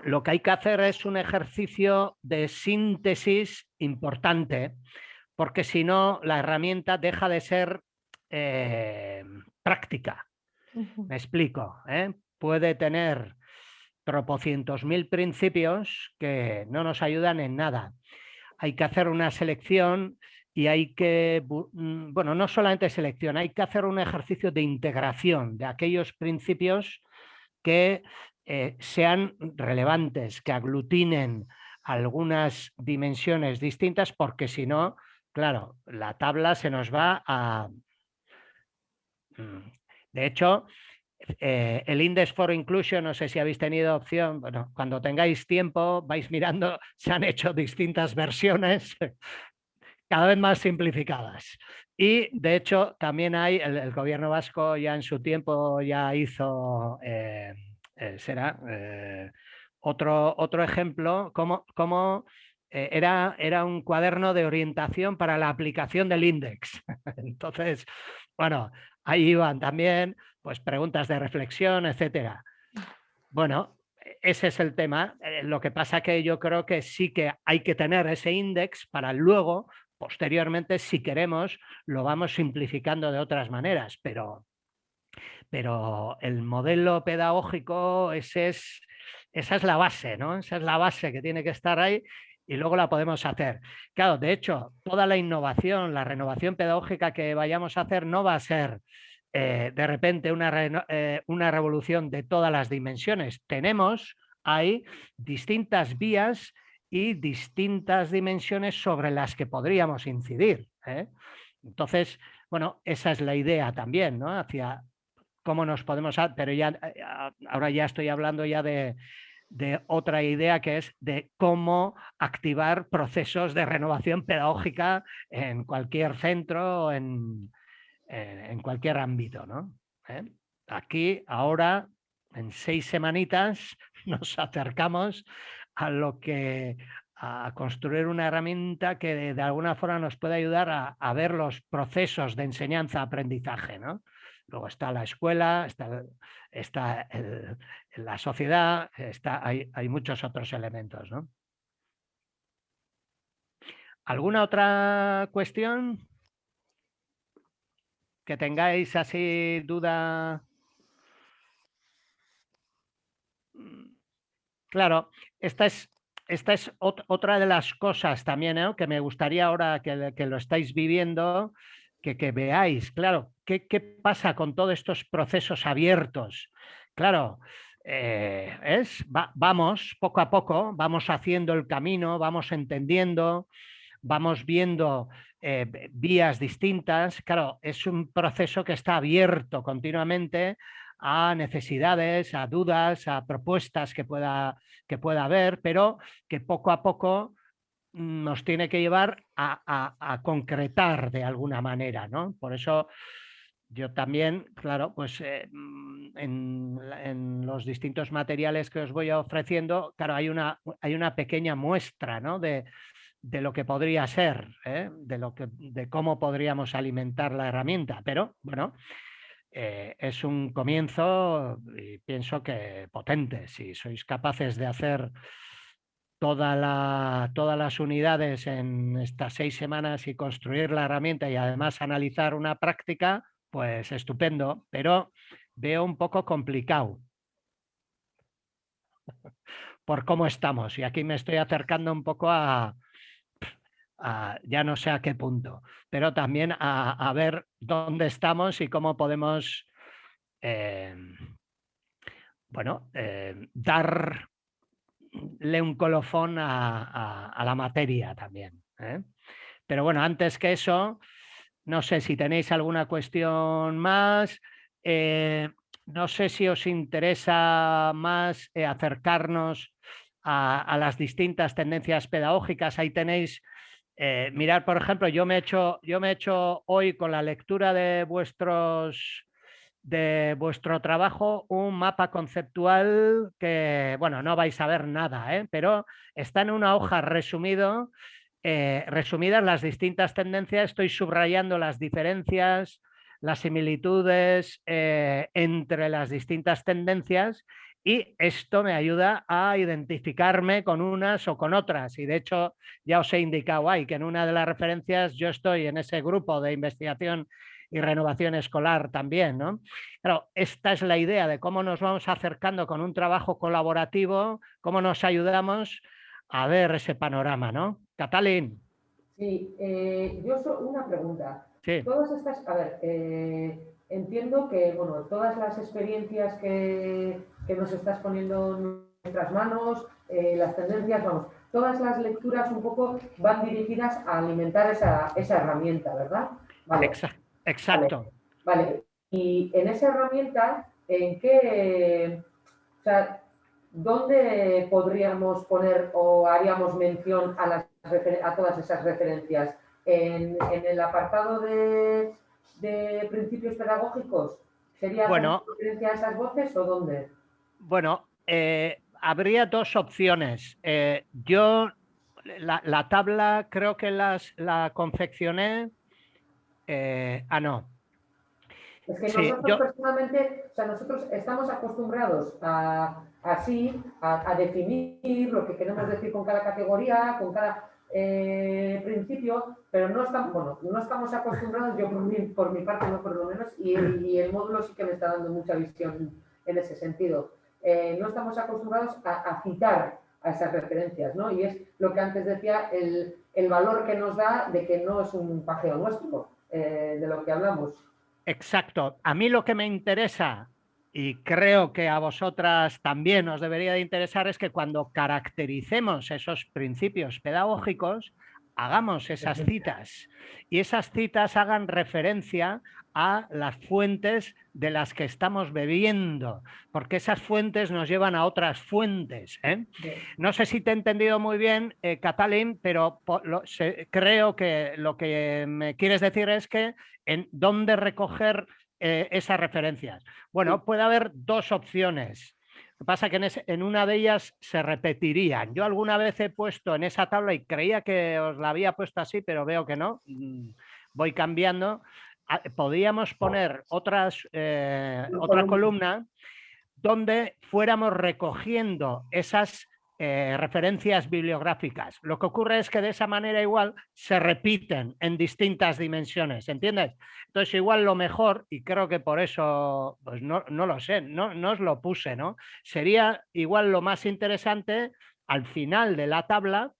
lo que hay que hacer es un ejercicio de síntesis importante, porque si no, la herramienta deja de ser práctica. Me explico, ¿eh? Puede tener tropocientos mil principios que no nos ayudan en nada. Hay que hacer una selección y hay que, bueno, no solamente selección, hay que hacer un ejercicio de integración de aquellos principios que sean relevantes, que aglutinen algunas dimensiones distintas, porque si no, claro, la tabla se nos va a... De hecho, el Index for Inclusion, no sé si habéis tenido opción, bueno, cuando tengáis tiempo vais mirando, se han hecho distintas versiones cada vez más simplificadas. Y de hecho también hay, el gobierno vasco ya en su tiempo ya hizo, otro ejemplo, como era un cuaderno de orientación para la aplicación del Index. Entonces, bueno, ahí iban también pues preguntas de reflexión, etcétera. Bueno, ese es el tema. Lo que pasa que yo creo que sí que hay que tener ese índice para luego, posteriormente, si queremos, lo vamos simplificando de otras maneras, pero el modelo pedagógico, esa es la base, ¿no? Esa es la base que tiene que estar ahí y luego la podemos hacer. Claro, de hecho, toda la innovación, la renovación pedagógica que vayamos a hacer no va a ser de repente una revolución de todas las dimensiones. Tenemos ahí distintas vías y distintas dimensiones sobre las que podríamos incidir, ¿eh? Entonces, bueno, esa es la idea también, ¿no? Hacia cómo nos podemos... Pero ya ahora ya estoy hablando ya de otra idea, que es de cómo activar procesos de renovación pedagógica en cualquier centro, en cualquier ámbito, ¿no? Aquí, ahora, en 6 semanitas, nos acercamos a construir una herramienta que de alguna forma nos puede ayudar a ver los procesos de enseñanza-aprendizaje, ¿no? Luego está la escuela, está la sociedad, hay muchos otros elementos, ¿no? ¿Alguna otra cuestión que tengáis así duda? Claro, esta es otra de las cosas también, ¿eh? Que me gustaría ahora que lo estáis viviendo, que veáis, claro, qué pasa con todos estos procesos abiertos. Claro, vamos poco a poco, vamos haciendo el camino, vamos entendiendo, vamos viendo vías distintas. Claro, es un proceso que está abierto continuamente a necesidades, a dudas, a propuestas que pueda haber, pero que poco a poco nos tiene que llevar a concretar de alguna manera, ¿no? Por eso yo también, claro, pues en los distintos materiales que os voy ofreciendo, claro, hay una pequeña muestra, ¿no?, de lo que podría ser, de cómo podríamos alimentar la herramienta, pero bueno, es un comienzo y pienso que potente. Si sois capaces de hacer todas las unidades en estas 6 semanas y construir la herramienta y además analizar una práctica, pues estupendo, pero veo un poco complicado por cómo estamos. Y aquí me estoy acercando un poco a ya no sé a qué punto, pero también a ver dónde estamos y cómo podemos darle un colofón a la materia también, ¿eh? Pero bueno, antes que eso, no sé si tenéis alguna cuestión más. No sé si os interesa más acercarnos a las distintas tendencias pedagógicas. Ahí tenéis, mirad, por ejemplo, yo me he hecho hoy con la lectura de vuestro trabajo un mapa conceptual que, bueno, no vais a ver nada, ¿eh? Pero está en una hoja resumidas las distintas tendencias. Estoy subrayando las diferencias, las similitudes entre las distintas tendencias, y esto me ayuda a identificarme con unas o con otras. Y de hecho ya os he indicado ahí que en una de las referencias yo estoy en ese grupo de investigación y renovación escolar también, ¿no? Claro, esta es la idea de cómo nos vamos acercando con un trabajo colaborativo, cómo nos ayudamos a ver ese panorama, ¿no? Catalín. Sí, yo una pregunta. Sí. Todas estas, a ver, entiendo que, bueno, todas las experiencias que nos estás poniendo en nuestras manos, las tendencias, vamos, todas las lecturas un poco van dirigidas a alimentar esa herramienta, ¿verdad? Vale. Exacto. Vale. Y en esa herramienta, ¿en qué, o sea, dónde podríamos poner o haríamos mención a todas esas referencias? ¿En el apartado de principios pedagógicos? ¿Sería referencia a esas voces o dónde? Bueno, habría dos opciones. Yo la tabla creo que la confeccioné. No. Es que nosotros personalmente, o sea, nosotros estamos acostumbrados a definir lo que queremos decir con cada categoría, con cada principio, pero no estamos acostumbrados, yo por mi parte no por lo menos, y el módulo sí que me está dando mucha visión en ese sentido. No estamos acostumbrados a citar a esas referencias, ¿no? Y es lo que antes decía, el valor que nos da de que no es un pajeo nuestro, de lo que hablamos. Exacto. A mí lo que me interesa, y creo que a vosotras también os debería de interesar, es que cuando caractericemos esos principios pedagógicos, hagamos esas citas, y esas citas hagan referencia a las fuentes de las que estamos bebiendo, porque esas fuentes nos llevan a otras fuentes, ¿eh? No sé si te he entendido muy bien, Catalín, pero creo que lo que me quieres decir es que en dónde recoger esas referencias. Bueno, puede haber dos opciones. Lo que pasa es que en una de ellas se repetirían. Yo alguna vez he puesto en esa tabla, y creía que os la había puesto así, pero veo que no, voy cambiando. Podríamos poner otra columna donde fuéramos recogiendo esas referencias bibliográficas. Lo que ocurre es que de esa manera igual se repiten en distintas dimensiones, ¿entiendes? Entonces igual lo mejor, y creo que por eso, pues no lo sé, no os lo puse, ¿no? Sería igual lo más interesante al final de la tabla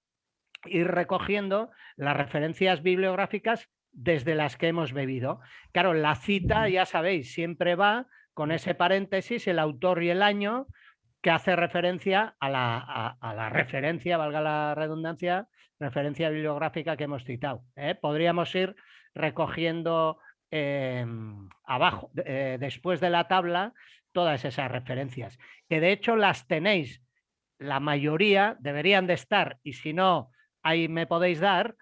ir recogiendo las referencias bibliográficas desde las que hemos bebido. Claro, la cita, ya sabéis, siempre va con ese paréntesis, el autor y el año, que hace referencia a la referencia, valga la redundancia, referencia bibliográfica que hemos citado, ¿eh? Podríamos ir recogiendo abajo, después de la tabla, todas esas referencias, que de hecho las tenéis, la mayoría deberían de estar, y si no, ahí me podéis dar,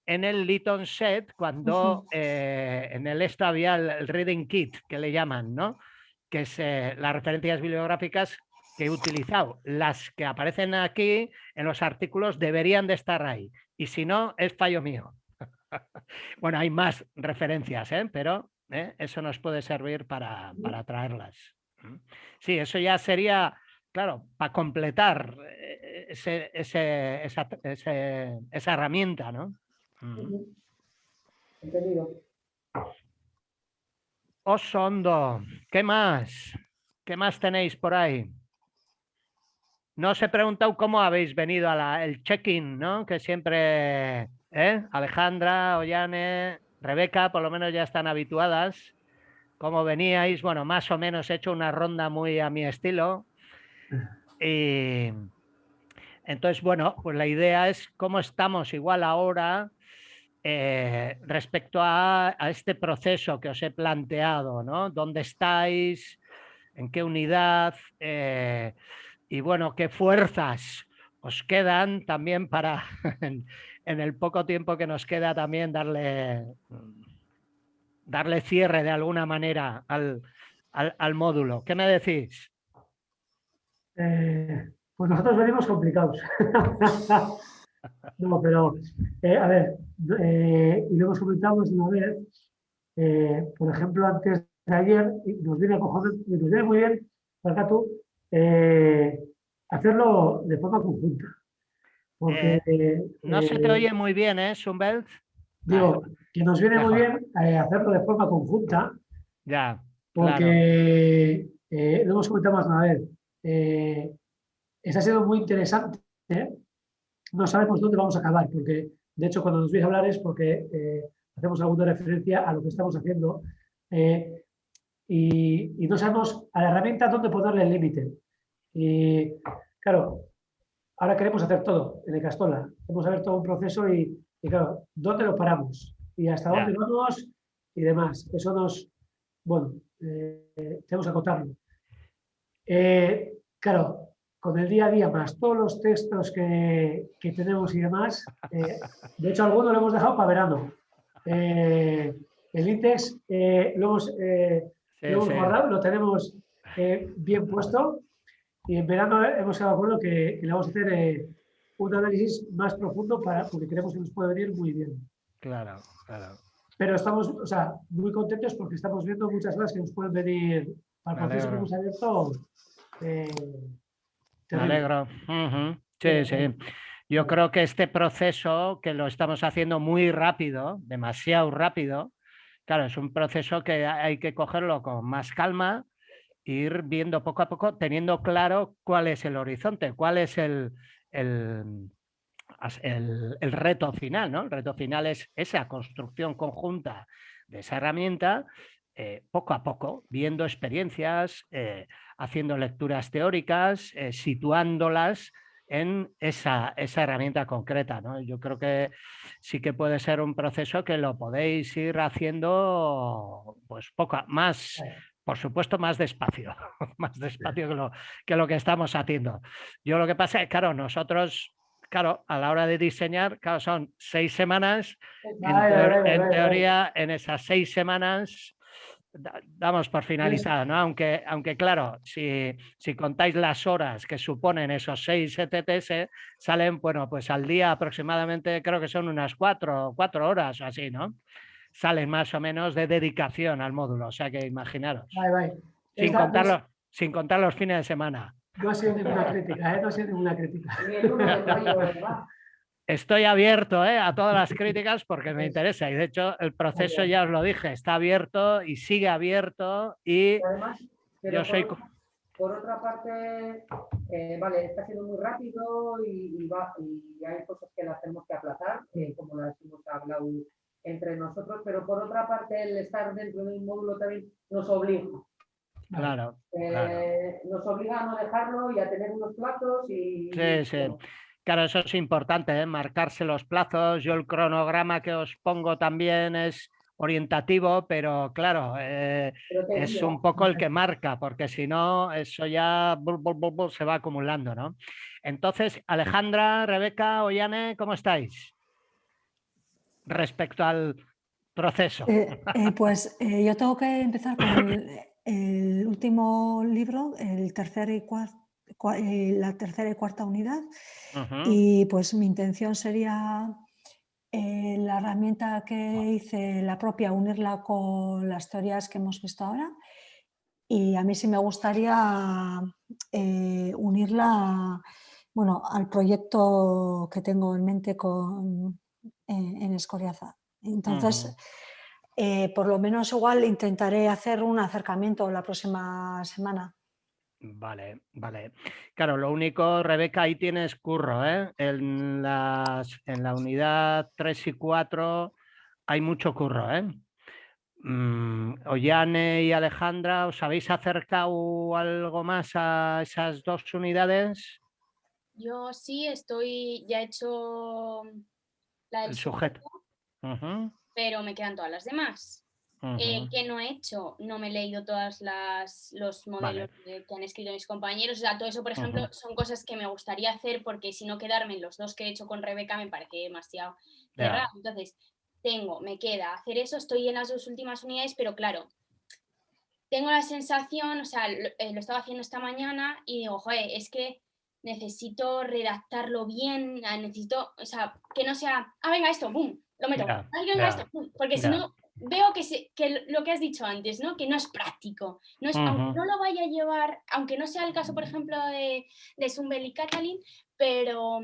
en el Lytton Set, cuando en el esto había el Reading Kit, que le llaman, ¿no? que es las referencias bibliográficas que he utilizado. Las que aparecen aquí en los artículos deberían de estar ahí. Y si no, es fallo mío. Bueno, hay más referencias, pero eso nos puede servir para traerlas. Sí, eso ya sería, claro, para completar esa herramienta, ¿no? Entendido. Osondo, ¿qué más? ¿Qué más tenéis por ahí? No os he preguntado cómo habéis venido el check-in, ¿no? Que siempre, Alejandra, Ollane, Rebeca, por lo menos ya están habituadas. ¿Cómo veníais? Bueno, más o menos he hecho una ronda muy a mi estilo. Y entonces, bueno, pues la idea es cómo estamos igual ahora respecto a este proceso que os he planteado, ¿no? ¿Dónde estáis? ¿En qué unidad? Y bueno, ¿qué fuerzas os quedan también para, en el poco tiempo que nos queda, también darle cierre de alguna manera al módulo? ¿Qué me decís? Pues nosotros venimos complicados. No, pero, a ver, y lo hemos comentado más de una vez, por ejemplo, antes de ayer, nos viene muy bien, para tú, hacerlo de forma conjunta. Porque, no se te oye muy bien, Sumbelt. Digo, que nos viene Mejor. muy bien hacerlo de forma conjunta, Ya, porque lo hemos comentado más de una vez. Está siendo muy interesante. No sabemos dónde vamos a acabar, porque de hecho cuando nos vais a hablar es porque hacemos alguna referencia a lo que estamos haciendo y no sabemos a la herramienta dónde ponerle el límite. Y claro, ahora queremos hacer todo en Ecastola. Queremos saber todo un proceso y claro, ¿dónde lo paramos? Y hasta dónde vamos y demás. Eso bueno, tenemos que acotarlo. Claro, con el día a día más todos los textos que tenemos y demás, de hecho algunos lo hemos dejado para verano. El INTEX lo hemos guardado, lo tenemos bien puesto y en verano hemos quedado de acuerdo que le vamos a hacer un análisis más profundo porque creemos que nos puede venir muy bien. Claro. Pero estamos, muy contentos porque estamos viendo muchas cosas que nos pueden venir para el proceso que hemos abierto. Me alegro. Sí. Yo creo que este proceso, que lo estamos haciendo muy rápido, demasiado rápido, claro, es un proceso que hay que cogerlo con más calma, ir viendo poco a poco, teniendo claro cuál es el horizonte, cuál es el reto final, ¿no? El reto final es esa construcción conjunta de esa herramienta, poco a poco, viendo experiencias, haciendo lecturas teóricas, situándolas en esa herramienta concreta, ¿no? Yo creo que sí que puede ser un proceso que lo podéis ir haciendo pues más, por supuesto, más despacio, más despacio que lo que estamos haciendo. Yo lo que pasa es, claro, nosotros, a la hora de diseñar, son 6 semanas. En teoría, en esas 6 semanas damos por finalizada, ¿no? Aunque claro, si contáis las horas que suponen esos 6 ETTs, salen, bueno, pues al día aproximadamente, creo que son unas 4 horas o así, ¿no? Salen más o menos de dedicación al módulo, o sea que imaginaros. Sin contar los fines de semana. No ha sido ninguna crítica, no ha sido ninguna crítica. Estoy abierto a todas las críticas porque me interesa y de hecho el proceso, ya os lo dije, está abierto y sigue abierto y además, yo soy... Por otra parte, vale, está siendo muy rápido y hay cosas que las tenemos que aplazar, como las hemos hablado entre nosotros, pero por otra parte el estar dentro del módulo también nos obliga. Claro. Nos obliga a no dejarlo y a tener unos plazos y... Sí. Claro, eso es importante, marcarse los plazos. Yo el cronograma que os pongo también es orientativo, pero claro, es un poco el que marca, porque si no, eso ya se va acumulando, ¿no? Entonces, Alejandra, Rebeca, Ollane, ¿cómo estáis respecto al proceso? Pues yo tengo que empezar con el último libro, la tercera y cuarta unidad. Y pues mi intención sería la herramienta que hice, la propia, unirla con las teorías que hemos visto ahora. Y a mí sí me gustaría unirla, bueno, al proyecto que tengo en mente en Escoriaza. Entonces, por lo menos igual intentaré hacer un acercamiento la próxima semana. Vale, vale. Claro, lo único, Rebeca, ahí tienes curro, ¿eh? En la unidad 3 y 4 hay mucho curro, ¿eh? Ollane y Alejandra, ¿os habéis acercado algo más a esas dos unidades? Yo sí ya he hecho la del El sujeto. sujeto, pero me quedan todas las demás. ¿Qué no he hecho? No me he leído todos los modelos que han escrito mis compañeros. O sea, todo eso, por ejemplo, son cosas que me gustaría hacer porque si no quedarme en los dos que he hecho con Rebeca me parece demasiado cerrado. Entonces, me queda hacer eso. Estoy en las dos últimas unidades, pero claro, tengo la sensación, o sea, lo estaba haciendo esta mañana y digo, joder, es que necesito redactarlo bien, necesito, o sea, que no sea, venga, esto, boom, lo meto, venga, esto, boom, porque si no, veo que lo que has dicho antes, ¿no? Que no es práctico, aunque no lo vaya a llevar, aunque no sea el caso, por ejemplo, de Sumbel y Katalin, pero,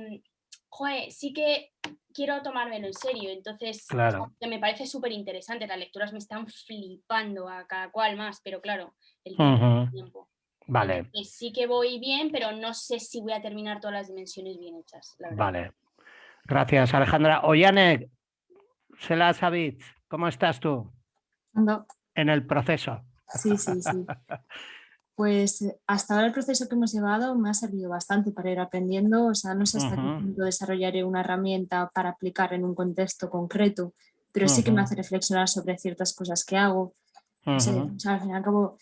joder, sí que quiero tomármelo en serio, entonces Claro. o sea, que me parece súper interesante, las lecturas me están flipando a cada cual más, pero claro, el tiempo. Vale. Entonces, sí que voy bien, pero no sé si voy a terminar todas las dimensiones bien hechas, la verdad. Vale. Gracias, Alejandra. Ollane, Sela Sabit, ¿cómo estás tú No. en el proceso? Sí, sí, sí. Pues hasta ahora el proceso que hemos llevado me ha servido bastante para ir aprendiendo, o sea, no sé hasta qué punto desarrollaré una herramienta para aplicar en un contexto concreto, pero sí que me hace reflexionar sobre ciertas cosas que hago. No sé, o sea, al fin y al cabo,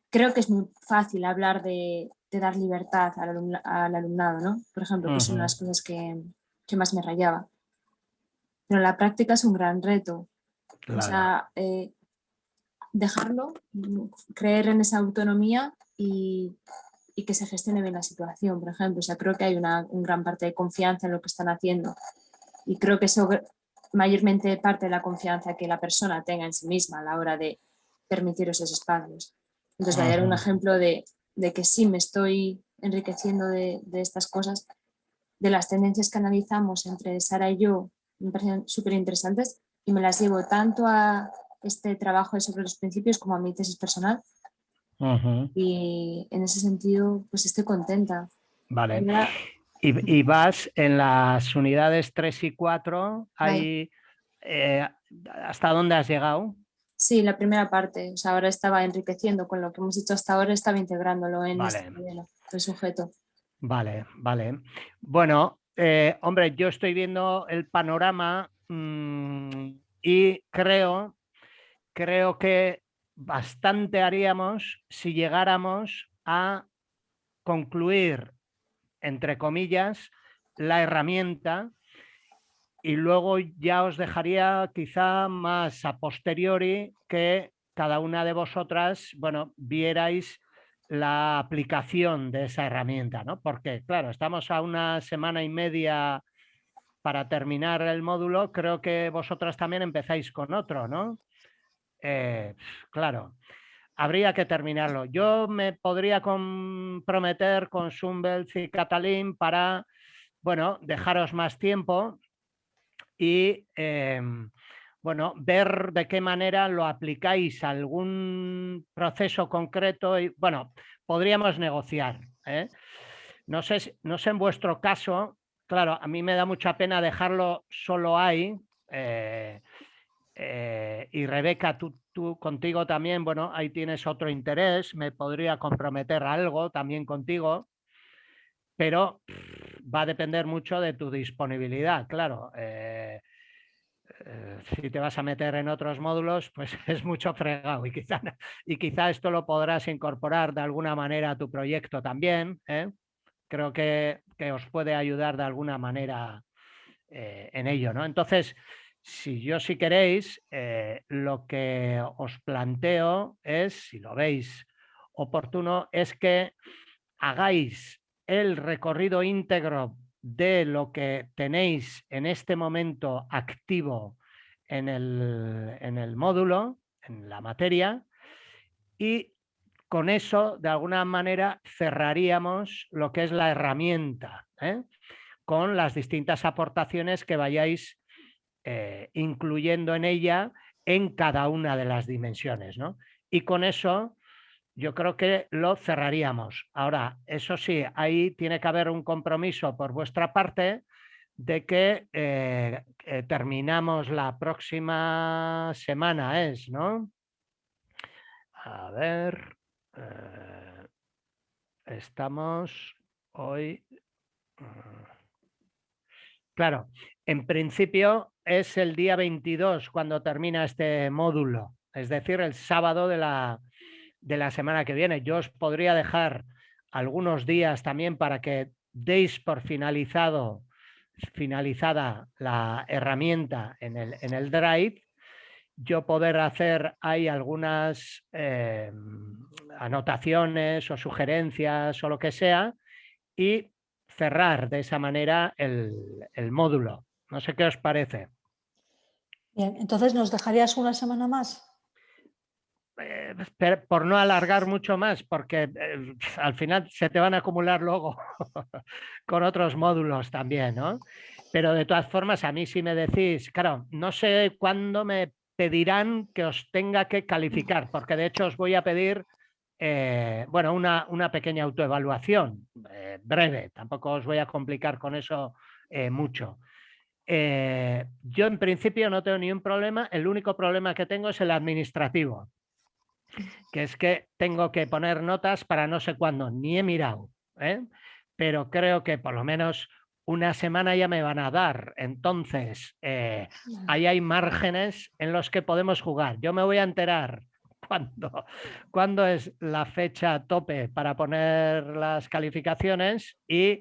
creo que es muy fácil hablar de dar libertad al alumnado, ¿no? Por ejemplo, que es una de las cosas que más me rayaba. Pero la práctica es un gran reto. Claro. O sea, dejarlo, creer en esa autonomía y que se gestione bien la situación, por ejemplo. O sea, creo que hay una gran parte de confianza en lo que están haciendo y creo que eso mayormente parte de la confianza que la persona tenga en sí misma a la hora de permitir esos espacios. Entonces, voy a dar un ejemplo de que sí me estoy enriqueciendo de estas cosas, de las tendencias que analizamos entre Sara y yo, me parecen súper interesantes y me las llevo tanto a este trabajo sobre los principios como a mi tesis personal. Y en ese sentido, pues estoy contenta. Vale. Y vas en las unidades 3 y 4, ¿hasta dónde has llegado? Sí, la primera parte. O sea, ahora estaba enriqueciendo con lo que hemos hecho hasta ahora, estaba integrándolo en este modelo, el sujeto. Vale, vale. Bueno, hombre, yo estoy viendo el panorama y creo que bastante haríamos si llegáramos a concluir, entre comillas, la herramienta y luego ya os dejaría quizá más a posteriori que cada una de vosotras, bueno, vierais la aplicación de esa herramienta, ¿no? Porque, claro, estamos a una semana y media para terminar el módulo, creo que vosotras también empezáis con otro, ¿no? Claro, habría que terminarlo. Yo me podría comprometer con Sumbelz y Katalin para, bueno, dejaros más tiempo y, bueno, ver de qué manera lo aplicáis a algún proceso concreto y, bueno, podríamos negociar, ¿eh? No sé en vuestro caso, claro, a mí me da mucha pena dejarlo solo ahí. Y Rebeca, tú contigo también, bueno, ahí tienes otro interés, me podría comprometer a algo también contigo, pero va a depender mucho de tu disponibilidad, claro. Si te vas a meter en otros módulos, pues es mucho fregado y quizá esto lo podrás incorporar de alguna manera a tu proyecto también, ¿eh? Creo que os puede ayudar de alguna manera en ello, ¿no? Entonces, si queréis, lo que os planteo es, si lo veis oportuno, es que hagáis el recorrido íntegro de lo que tenéis en este momento activo en el módulo, en la materia, y con eso, de alguna manera, cerraríamos lo que es la herramienta, con las distintas aportaciones que vayáis incluyendo en ella en cada una de las dimensiones, ¿no? Y con eso yo creo que lo cerraríamos. Ahora, eso sí, ahí tiene que haber un compromiso por vuestra parte de que terminamos la próxima semana, ¿no? A ver, estamos hoy... Claro, en principio es el día 22 cuando termina este módulo, es decir, el sábado de la semana que viene. Yo os podría dejar algunos días también para que deis por finalizada la herramienta en el Drive, yo poder hacer ahí algunas anotaciones o sugerencias o lo que sea y cerrar de esa manera el módulo. No sé qué os parece. Bien, entonces ¿nos dejarías una semana más? Por no alargar mucho más, porque al final se te van a acumular luego con otros módulos también, ¿no? Pero de todas formas, a mí si me decís, claro, no sé cuándo me pedirán que os tenga que calificar, porque de hecho os voy a pedir, bueno, una pequeña autoevaluación, breve, tampoco os voy a complicar con eso mucho. Yo en principio no tengo ni un problema, el único problema que tengo es el administrativo, que es que tengo que poner notas para no sé cuándo, ni he mirado, pero creo que por lo menos una semana ya me van a dar. Entonces, ahí hay márgenes en los que podemos jugar. Yo me voy a enterar cuándo es la fecha tope para poner las calificaciones y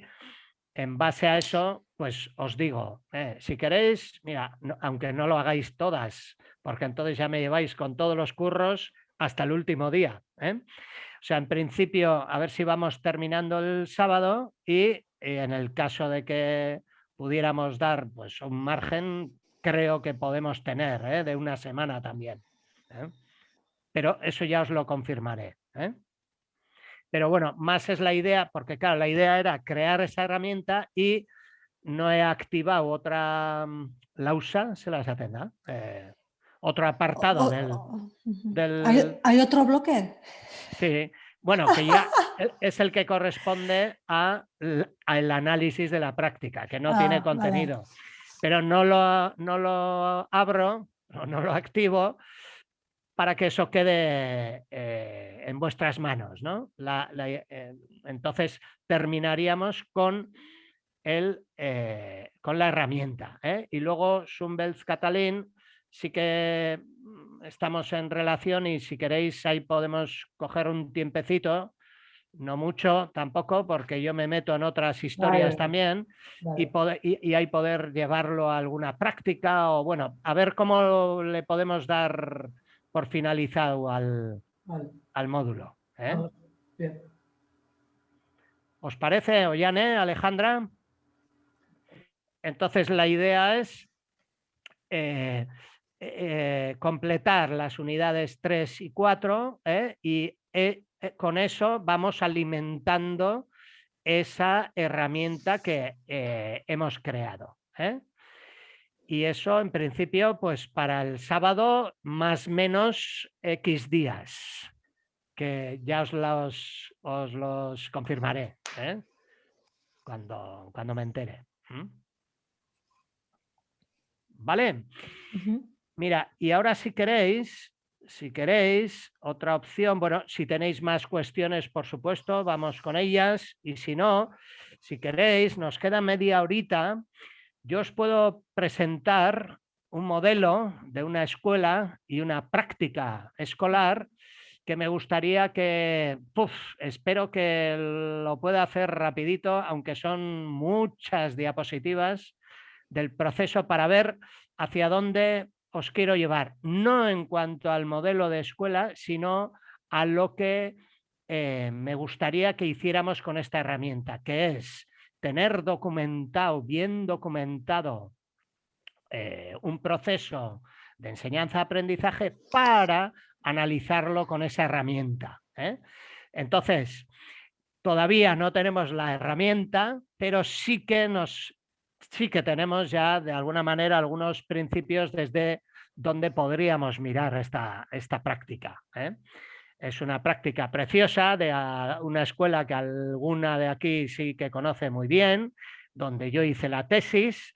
en base a eso, pues os digo, si queréis, mira, aunque no lo hagáis todas, porque entonces ya me lleváis con todos los curros hasta el último día. O sea, en principio, a ver si vamos terminando el sábado y en el caso de que pudiéramos dar pues un margen, creo que podemos tener de una semana también. Pero eso ya os lo confirmaré. Pero bueno, más es la idea, porque claro, la idea era crear esa herramienta y no he activado otra, la USA, se las atenda, otro apartado del... ¿Hay otro bloque? Sí, bueno, que ya es el que corresponde al análisis de la práctica, que no tiene contenido. Vale. Pero no lo abro, no lo activo para que eso quede en vuestras manos, ¿no? Entonces terminaríamos con la herramienta. Y luego Sunbelt Catalin sí que estamos en relación y si queréis ahí podemos coger un tiempecito, no mucho tampoco, porque yo me meto en otras historias también. Y ahí poder llevarlo a alguna práctica o bueno, a ver cómo le podemos dar por finalizado al módulo. Bien. ¿Os parece, Ollane, Alejandra? Entonces la idea es completar las unidades 3 y 4 y con eso vamos alimentando esa herramienta que hemos creado. Y eso en principio pues para el sábado más o menos X días, que ya os los confirmaré cuando me entere. ¿Vale? Mira, y ahora si queréis, otra opción, bueno, si tenéis más cuestiones, por supuesto, vamos con ellas, y si no, si queréis, nos queda media horita, yo os puedo presentar un modelo de una escuela y una práctica escolar que me gustaría que, espero que lo pueda hacer rapidito, aunque son muchas diapositivas del proceso para ver hacia dónde os quiero llevar, no en cuanto al modelo de escuela, sino a lo que me gustaría que hiciéramos con esta herramienta, que es tener documentado, bien documentado, un proceso de enseñanza-aprendizaje para analizarlo con esa herramienta. Entonces, todavía no tenemos la herramienta, pero sí que tenemos ya de alguna manera algunos principios desde donde podríamos mirar esta práctica. Es una práctica preciosa de una escuela que alguna de aquí sí que conoce muy bien, donde yo hice la tesis.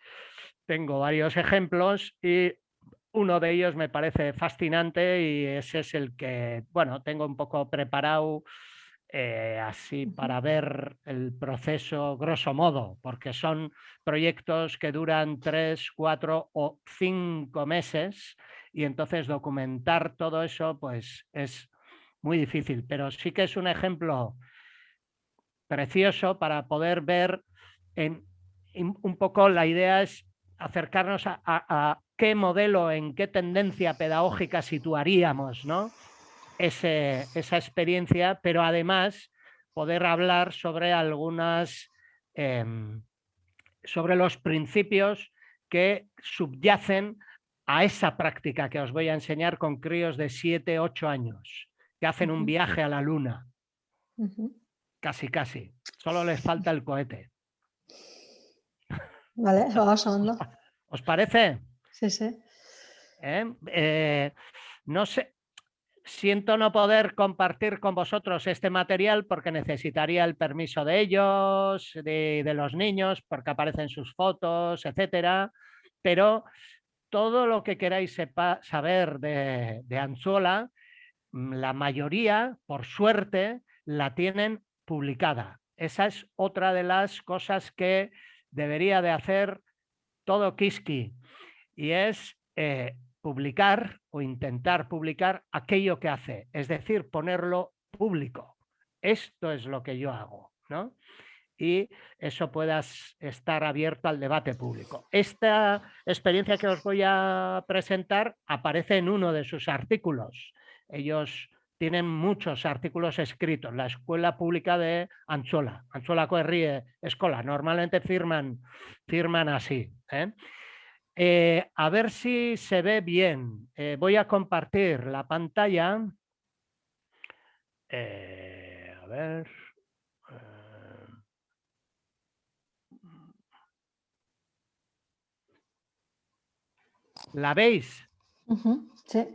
Tengo varios ejemplos y uno de ellos me parece fascinante y ese es el que, bueno, tengo un poco preparado así para ver el proceso grosso modo, porque son proyectos que duran 3, 4 o 5 meses y entonces documentar todo eso pues es muy difícil, pero sí que es un ejemplo precioso para poder ver un poco. La idea es acercarnos a qué modelo, en qué tendencia pedagógica situaríamos, ¿no? esa experiencia, pero además poder hablar sobre sobre los principios que subyacen a esa práctica que os voy a enseñar con críos de 7, 8 años, que hacen un viaje a la luna. Casi, casi. Solo les falta el cohete. Vale, vamos andando. ¿Os parece? Sí, sí. No sé, siento no poder compartir con vosotros este material porque necesitaría el permiso de ellos, de los niños, porque aparecen sus fotos, etcétera. Pero todo lo que queráis saber de Anzuola, la mayoría, por suerte, la tienen publicada. Esa es otra de las cosas que debería de hacer todo Kiski, y es publicar o intentar publicar aquello que hace, es decir, ponerlo público. Esto es lo que yo hago, ¿no? Y eso pueda estar abierto al debate público. Esta experiencia que os voy a presentar aparece en uno de sus artículos. Ellos tienen muchos artículos escritos. La Escuela Pública de Anzuola, Anzuola Herri Eskola, normalmente firman así. A ver si se ve bien. Voy a compartir la pantalla. A ver. ¿La veis? Sí.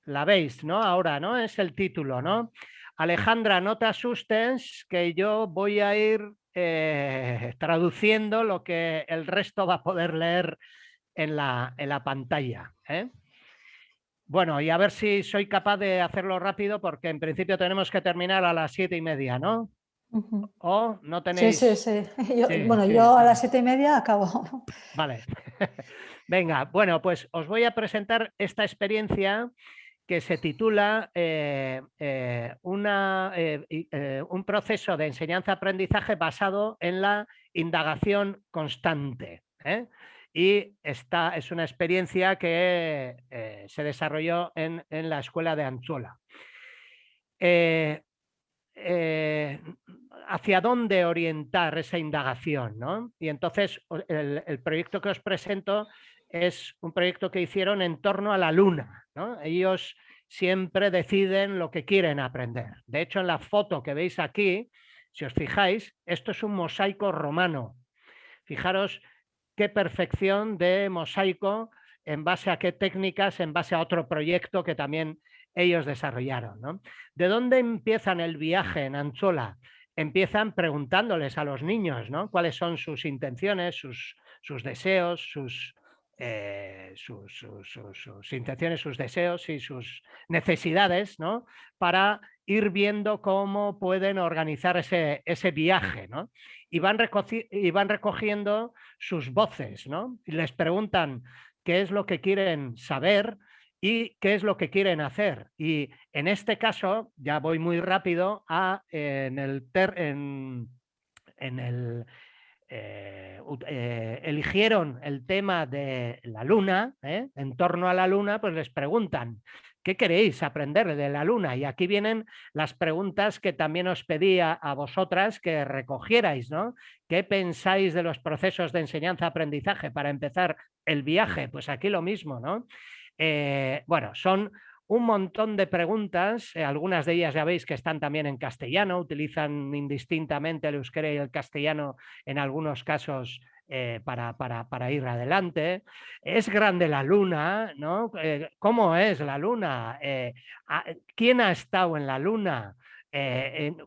La veis, ¿no? Ahora, ¿no? Es el título, ¿no? Alejandra, no te asustes, que yo voy a ir traduciendo lo que el resto va a poder leer en la pantalla. Bueno, y a ver si soy capaz de hacerlo rápido, porque en principio tenemos que terminar a las 7:30, ¿no? ¿O no tenéis? Sí. Yo a las 7:30 acabo. Vale. Venga, bueno, pues os voy a presentar esta experiencia que se titula un proceso de enseñanza-aprendizaje basado en la indagación constante. Y esta es una experiencia que se desarrolló en la escuela de Anzuola. Hacia dónde orientar esa indagación, ¿no? Y entonces el proyecto que os presento es un proyecto que hicieron en torno a la luna, ¿no? Ellos siempre deciden lo que quieren aprender. De hecho, en la foto que veis aquí, si os fijáis, esto es un mosaico romano. Fijaros qué perfección de mosaico, en base a qué técnicas, en base a otro proyecto que también ellos desarrollaron, ¿no? ¿De dónde empiezan el viaje en Anzuola? Empiezan preguntándoles a los niños, ¿no? Cuáles son sus intenciones, sus deseos, sus intenciones, sus deseos y sus necesidades, ¿no? Para ir viendo cómo pueden organizar ese viaje, ¿no? Y van recogiendo sus voces, ¿no? Y les preguntan qué es lo que quieren saber y qué es lo que quieren hacer. Y en este caso, ya voy muy rápido, en eligieron el tema de la luna, en torno a la luna, pues les preguntan, ¿qué queréis aprender de la luna? Y aquí vienen las preguntas que también os pedía a vosotras que recogierais, ¿no? ¿Qué pensáis de los procesos de enseñanza-aprendizaje para empezar el viaje? Pues aquí lo mismo, ¿no? Bueno, son un montón de preguntas, algunas de ellas ya veis que están también en castellano, utilizan indistintamente el euskera y el castellano en algunos casos para ir adelante. ¿Es grande la luna? ¿No? ¿Cómo es la luna? ¿Quién ha estado en la luna?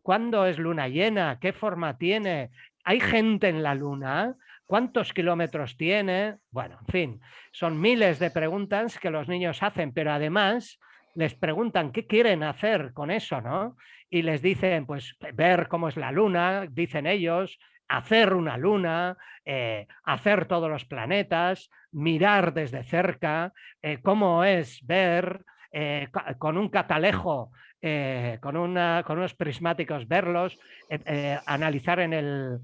¿Cuándo es luna llena? ¿Qué forma tiene? ¿Hay gente en la luna? ¿Cuántos kilómetros tiene? Bueno, en fin, son miles de preguntas que los niños hacen, pero además les preguntan qué quieren hacer con eso, ¿no? Y les dicen, pues, ver cómo es la luna, dicen ellos, hacer una luna, hacer todos los planetas, mirar desde cerca, cómo es ver con un catalejo, con unos prismáticos verlos, analizar en el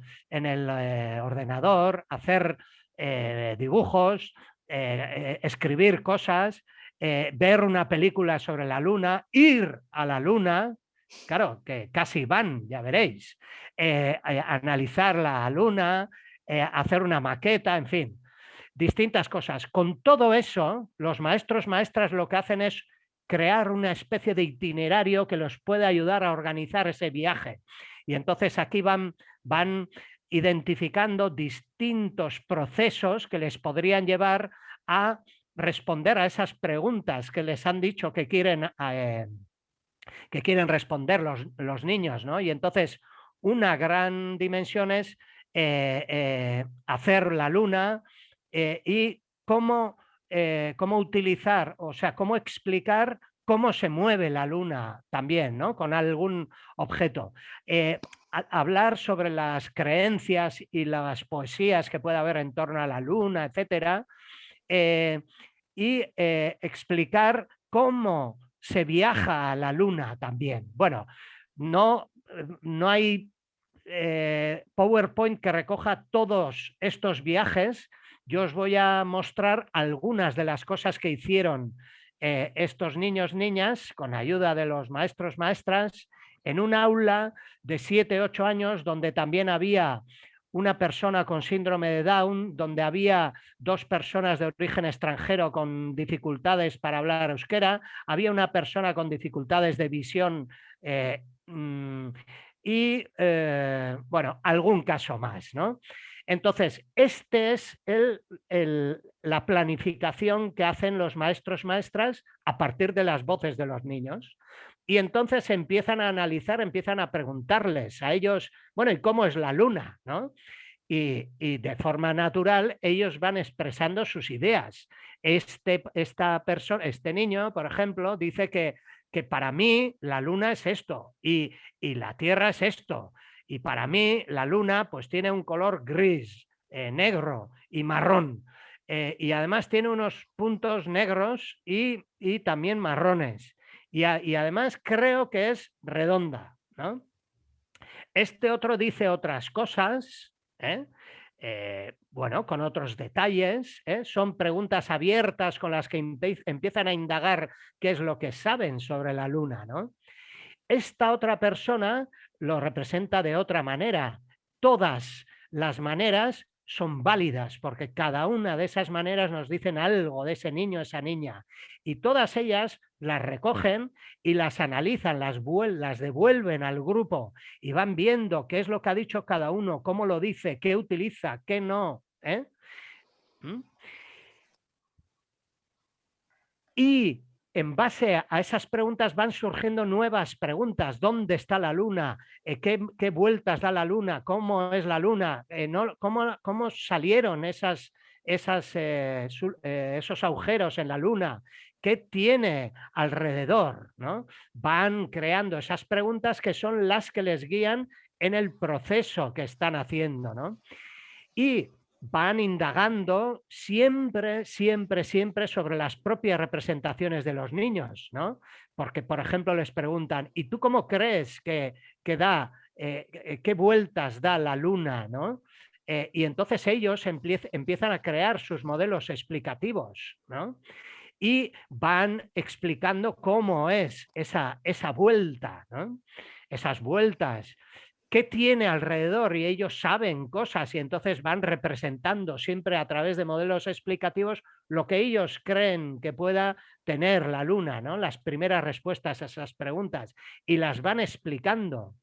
ordenador, hacer dibujos, escribir cosas, ver una película sobre la luna, ir a la luna, claro, que casi van, ya veréis, analizar la luna, hacer una maqueta, en fin, distintas cosas. Con todo eso, los maestros, maestras lo que hacen es crear una especie de itinerario que los puede ayudar a organizar ese viaje. Y entonces aquí van identificando distintos procesos que les podrían llevar a responder a esas preguntas que les han dicho que quieren responder los niños, ¿no? Y entonces una gran dimensión es hacer la luna y cómo utilizar, o sea, cómo explicar cómo se mueve la luna también, ¿no? Con algún objeto. Hablar sobre las creencias y las poesías que puede haber en torno a la luna, etcétera, y explicar cómo se viaja a la luna también. Bueno, no hay PowerPoint que recoja todos estos viajes. Yo os voy a mostrar algunas de las cosas que hicieron estos niños, niñas, con ayuda de los maestros, maestras, en un aula de 7, 8 años, donde también había una persona con síndrome de Down, donde había 2 personas de origen extranjero con dificultades para hablar euskera, había una persona con dificultades de visión y, bueno, algún caso más, ¿no? Entonces, este es la planificación que hacen los maestros, maestras a partir de las voces de los niños. Y entonces empiezan a analizar, empiezan a preguntarles a ellos, bueno, ¿y cómo es la luna? ¿No? Y de forma natural ellos van expresando sus ideas. Este niño, por ejemplo, dice que para mí la luna es esto y la Tierra es esto. Y para mí la luna pues tiene un color gris, negro y marrón. Y además tiene unos puntos negros y también marrones. Y además creo que es redonda, ¿no? Este otro dice otras cosas, bueno, con otros detalles, son preguntas abiertas con las que empiezan a indagar qué es lo que saben sobre la luna, ¿no? Esta otra persona lo representa de otra manera. Todas las maneras son válidas porque cada una de esas maneras nos dicen algo de ese niño, esa niña. Y todas ellas las recogen y las analizan, las devuelven al grupo y van viendo qué es lo que ha dicho cada uno, cómo lo dice, qué utiliza, qué no. Y en base a esas preguntas van surgiendo nuevas preguntas. ¿Dónde está la luna? ¿Qué vueltas da la luna? ¿Cómo es la luna? ¿Cómo salieron esos agujeros en la luna? ¿Qué tiene alrededor? ¿No? Van creando esas preguntas que son las que les guían en el proceso que están haciendo, ¿no? Y van indagando siempre, siempre, siempre sobre las propias representaciones de los niños, ¿no? Porque, por ejemplo, les preguntan, ¿y tú cómo crees que da, qué vueltas da la luna, ¿no? y entonces ellos empiezan a crear sus modelos explicativos, ¿no? Y van explicando cómo es esa vuelta, ¿no? Esas vueltas. ¿Qué tiene alrededor? Y ellos saben cosas y entonces van representando siempre a través de modelos explicativos lo que ellos creen que pueda tener la Luna, ¿no? Las primeras respuestas a esas preguntas y las van explicando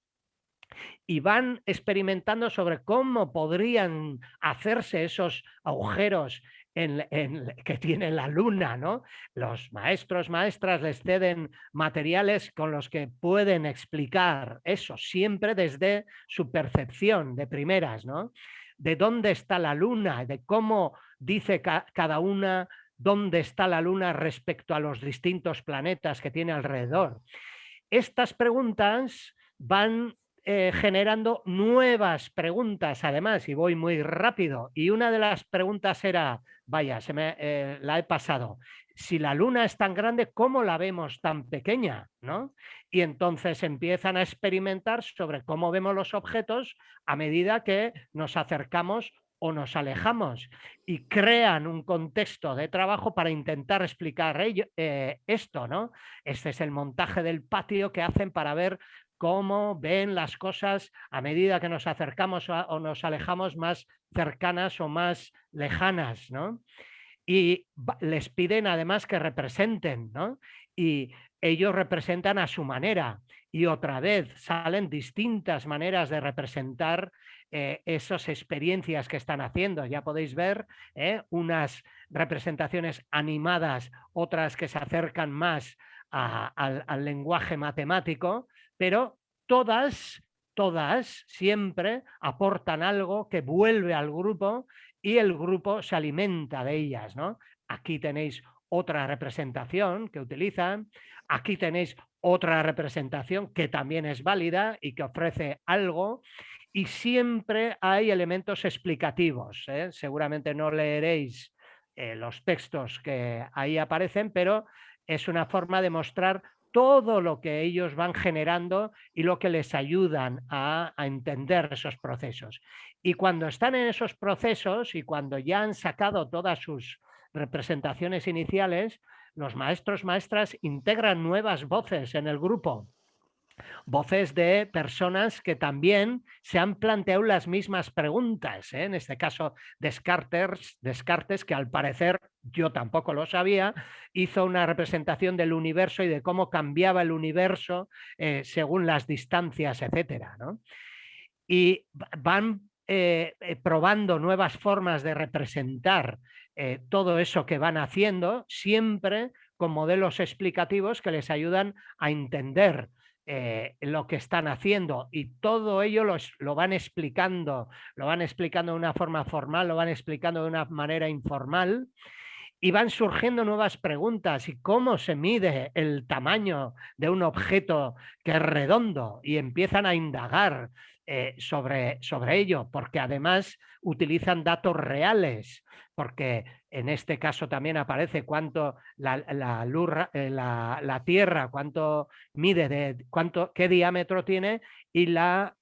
y van experimentando sobre cómo podrían hacerse esos agujeros que tiene la Luna, ¿no? Los maestros, maestras les ceden materiales con los que pueden explicar eso, siempre desde su percepción de primeras, ¿no? De dónde está la Luna, de cómo dice cada una dónde está la Luna respecto a los distintos planetas que tiene alrededor. Estas preguntas van generando nuevas preguntas, además, y voy muy rápido. Y una de las preguntas era, vaya, la he pasado, si la Luna es tan grande, ¿cómo la vemos tan pequeña? ¿No? Y entonces empiezan a experimentar sobre cómo vemos los objetos a medida que nos acercamos o nos alejamos, y crean un contexto de trabajo para intentar explicar esto, ¿no? Este es el montaje del patio que hacen para ver cómo ven las cosas a medida que nos acercamos o nos alejamos, más cercanas o más lejanas, ¿no? Y les piden además que representen, ¿no? Y ellos representan a su manera y otra vez salen distintas maneras de representar esas experiencias que están haciendo. Ya podéis ver unas representaciones animadas, otras que se acercan más al lenguaje matemático, pero todas siempre aportan algo que vuelve al grupo y el grupo se alimenta de ellas, ¿no? Aquí tenéis otra representación que utilizan, aquí tenéis otra representación que también es válida y que ofrece algo, y siempre hay elementos explicativos, ¿eh? Seguramente no leeréis los textos que ahí aparecen, pero es una forma de mostrar todo lo que ellos van generando y lo que les ayudan a entender esos procesos. Y cuando están en esos procesos y cuando ya han sacado todas sus representaciones iniciales, los maestros, maestras integran nuevas voces en el grupo. Voces de personas que también se han planteado las mismas preguntas, ¿eh? En este caso Descartes, que al parecer yo tampoco lo sabía, hizo una representación del universo y de cómo cambiaba el universo según las distancias, etcétera, ¿no? Y van probando nuevas formas de representar todo eso que van haciendo, siempre con modelos explicativos que les ayudan a entender lo que están haciendo, y todo ello lo van explicando de una forma formal, lo van explicando de una manera informal, y van surgiendo nuevas preguntas. ¿Y cómo se mide el tamaño de un objeto que es redondo? Y empiezan a indagar sobre ello, porque además utilizan datos reales, porque en este caso también aparece cuánto la Tierra, cuánto mide, qué diámetro tiene, y la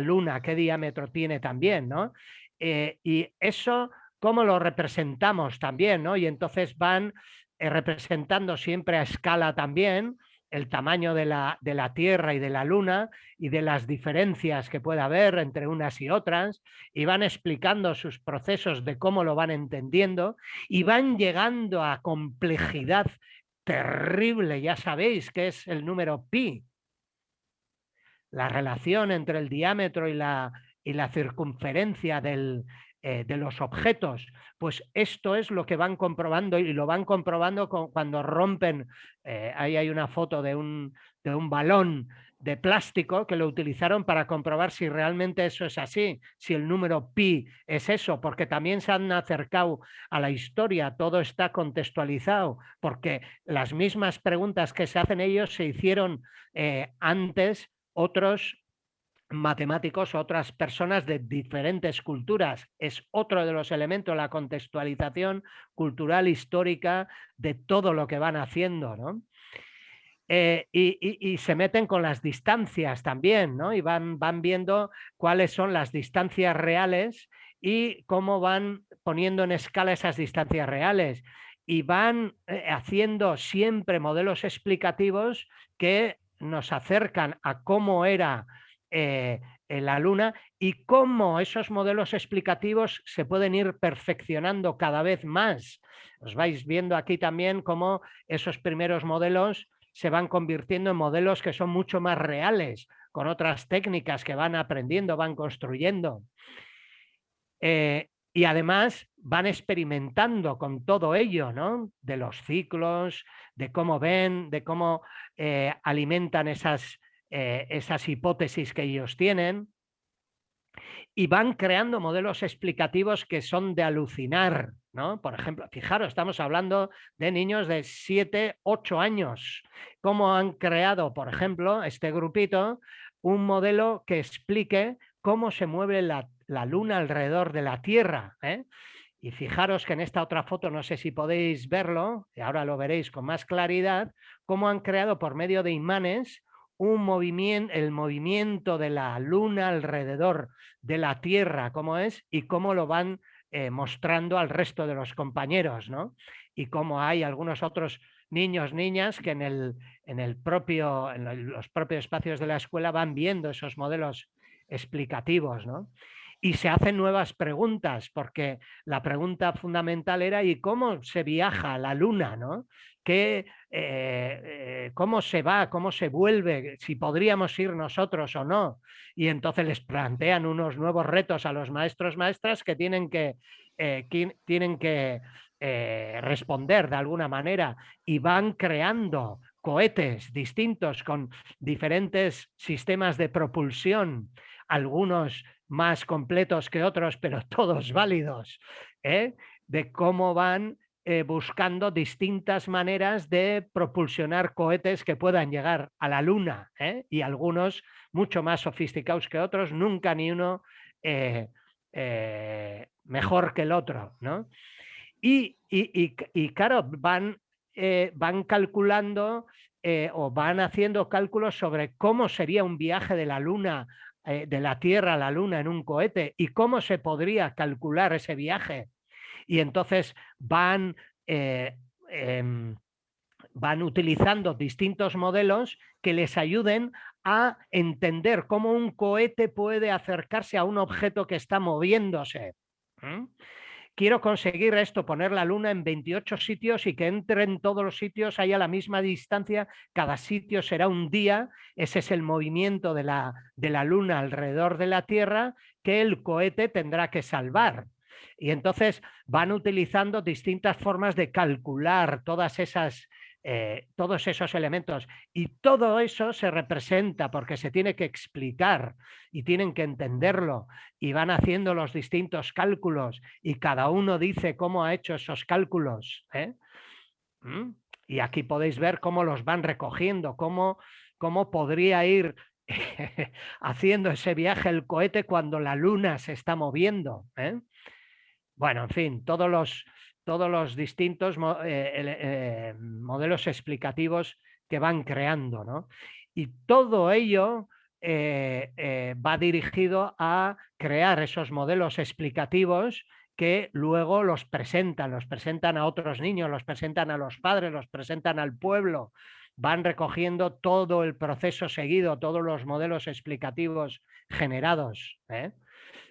Luna, qué diámetro tiene también, ¿no? Y eso, cómo lo representamos también, ¿no? Y entonces van representando siempre a escala también el tamaño de la Tierra y de la Luna y de las diferencias que puede haber entre unas y otras, y van explicando sus procesos de cómo lo van entendiendo, y van llegando a complejidad terrible. Ya sabéis que es el número pi, la relación entre el diámetro y la circunferencia de los objetos. Pues esto es lo que van comprobando, y lo van comprobando cuando rompen. Ahí hay una foto de un balón de plástico que lo utilizaron para comprobar si realmente eso es así, si el número pi es eso, porque también se han acercado a la historia, todo está contextualizado, porque las mismas preguntas que se hacen ellos se hicieron antes otros matemáticos, otras personas de diferentes culturas. Es otro de los elementos, la contextualización cultural, histórica de todo lo que van haciendo, ¿no? y se meten con las distancias también, ¿no? Y van viendo cuáles son las distancias reales y cómo van poniendo en escala esas distancias reales. Y van haciendo siempre modelos explicativos que nos acercan a cómo era la Luna y cómo esos modelos explicativos se pueden ir perfeccionando cada vez más. Os vais viendo aquí también cómo esos primeros modelos se van convirtiendo en modelos que son mucho más reales, con otras técnicas que van aprendiendo, van construyendo. Y además van experimentando con todo ello, ¿no? De los ciclos, de cómo ven, de cómo alimentan esas hipótesis que ellos tienen. Y van creando modelos explicativos que son de alucinar, ¿no? Por ejemplo, fijaros, estamos hablando de niños de 7, 8 años. Cómo han creado, por ejemplo, este grupito, un modelo que explique cómo se mueve la Luna alrededor de la Tierra, ¿eh? Y fijaros que en esta otra foto, no sé si podéis verlo, y ahora lo veréis con más claridad, cómo han creado por medio de imanes el movimiento de la Luna alrededor de la Tierra, cómo es, y cómo lo van mostrando al resto de los compañeros, ¿no? Y cómo hay algunos otros niños, niñas que en los propios espacios de la escuela van viendo esos modelos explicativos, ¿no? Y se hacen nuevas preguntas, porque la pregunta fundamental era ¿y cómo se viaja a la Luna, ¿no? ¿Cómo se va, cómo se vuelve, si podríamos ir nosotros o no? Y entonces les plantean unos nuevos retos a los maestros, maestras que tienen que responder de alguna manera, y van creando cohetes distintos con diferentes sistemas de propulsión, algunos más completos que otros, pero todos válidos, de cómo van buscando distintas maneras de propulsionar cohetes que puedan llegar a la Luna, y algunos mucho más sofisticados que otros, nunca ni uno mejor que el otro, ¿no? Y claro, van calculando o van haciendo cálculos sobre cómo sería un viaje de la Luna, de la Tierra a la Luna en un cohete, y cómo se podría calcular ese viaje. Y entonces van utilizando distintos modelos que les ayuden a entender cómo un cohete puede acercarse a un objeto que está moviéndose. Quiero conseguir esto, poner la Luna en 28 sitios y que entre en todos los sitios, haya la misma distancia, cada sitio será un día, ese es el movimiento de la Luna alrededor de la Tierra que el cohete tendrá que salvar. Y entonces van utilizando distintas formas de calcular todos esos elementos, y todo eso se representa porque se tiene que explicar y tienen que entenderlo, y van haciendo los distintos cálculos y cada uno dice cómo ha hecho esos cálculos, Y aquí podéis ver cómo los van recogiendo, cómo podría ir haciendo ese viaje el cohete cuando la Luna se está moviendo, Bueno, en fin, todos los distintos modelos explicativos que van creando, ¿no? Y todo ello va dirigido a crear esos modelos explicativos que luego los presentan a otros niños, los presentan a los padres, los presentan al pueblo, van recogiendo todo el proceso seguido, todos los modelos explicativos generados,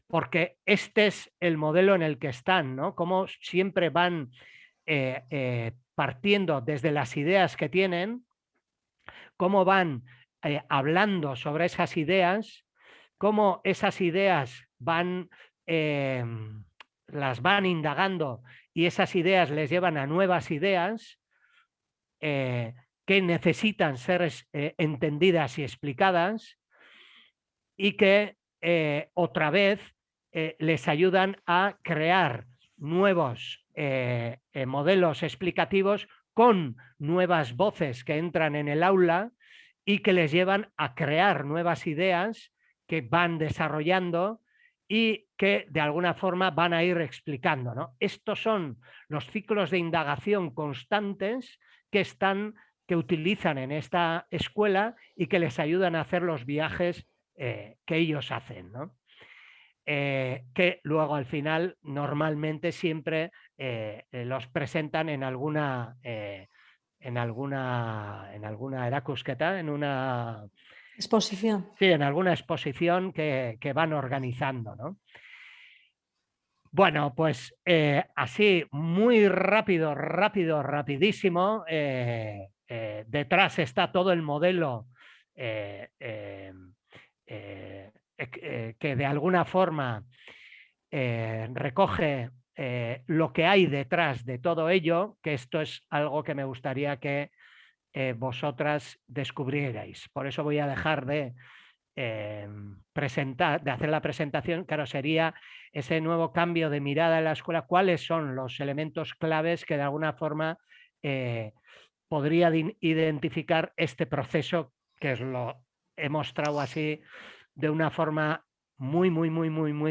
porque este es el modelo en el que están, ¿no? Como siempre van partiendo desde las ideas que tienen, cómo van hablando sobre esas ideas, cómo esas ideas las van indagando y esas ideas les llevan a nuevas ideas que necesitan ser entendidas y explicadas, y que otra vez les ayudan a crear nuevos modelos explicativos con nuevas voces que entran en el aula y que les llevan a crear nuevas ideas que van desarrollando y que de alguna forma van a ir explicando, ¿no? Estos son los ciclos de indagación constantes que están que utilizan en esta escuela y que les ayudan a hacer los viajes que ellos hacen, ¿no? Que luego al final normalmente siempre los presentan en alguna erakusketa, en una exposición. Sí, en alguna exposición que van organizando, ¿no? Bueno, pues así muy rápido, rapidísimo. Detrás está todo el modelo que de alguna forma recoge lo que hay detrás de todo ello, que esto es algo que me gustaría que vosotras descubrierais. Por eso voy a dejar de hacer la presentación. Claro, sería ese nuevo cambio de mirada en la escuela, cuáles son los elementos claves que de alguna forma podría identificar este proceso, que os lo he mostrado así de una forma muy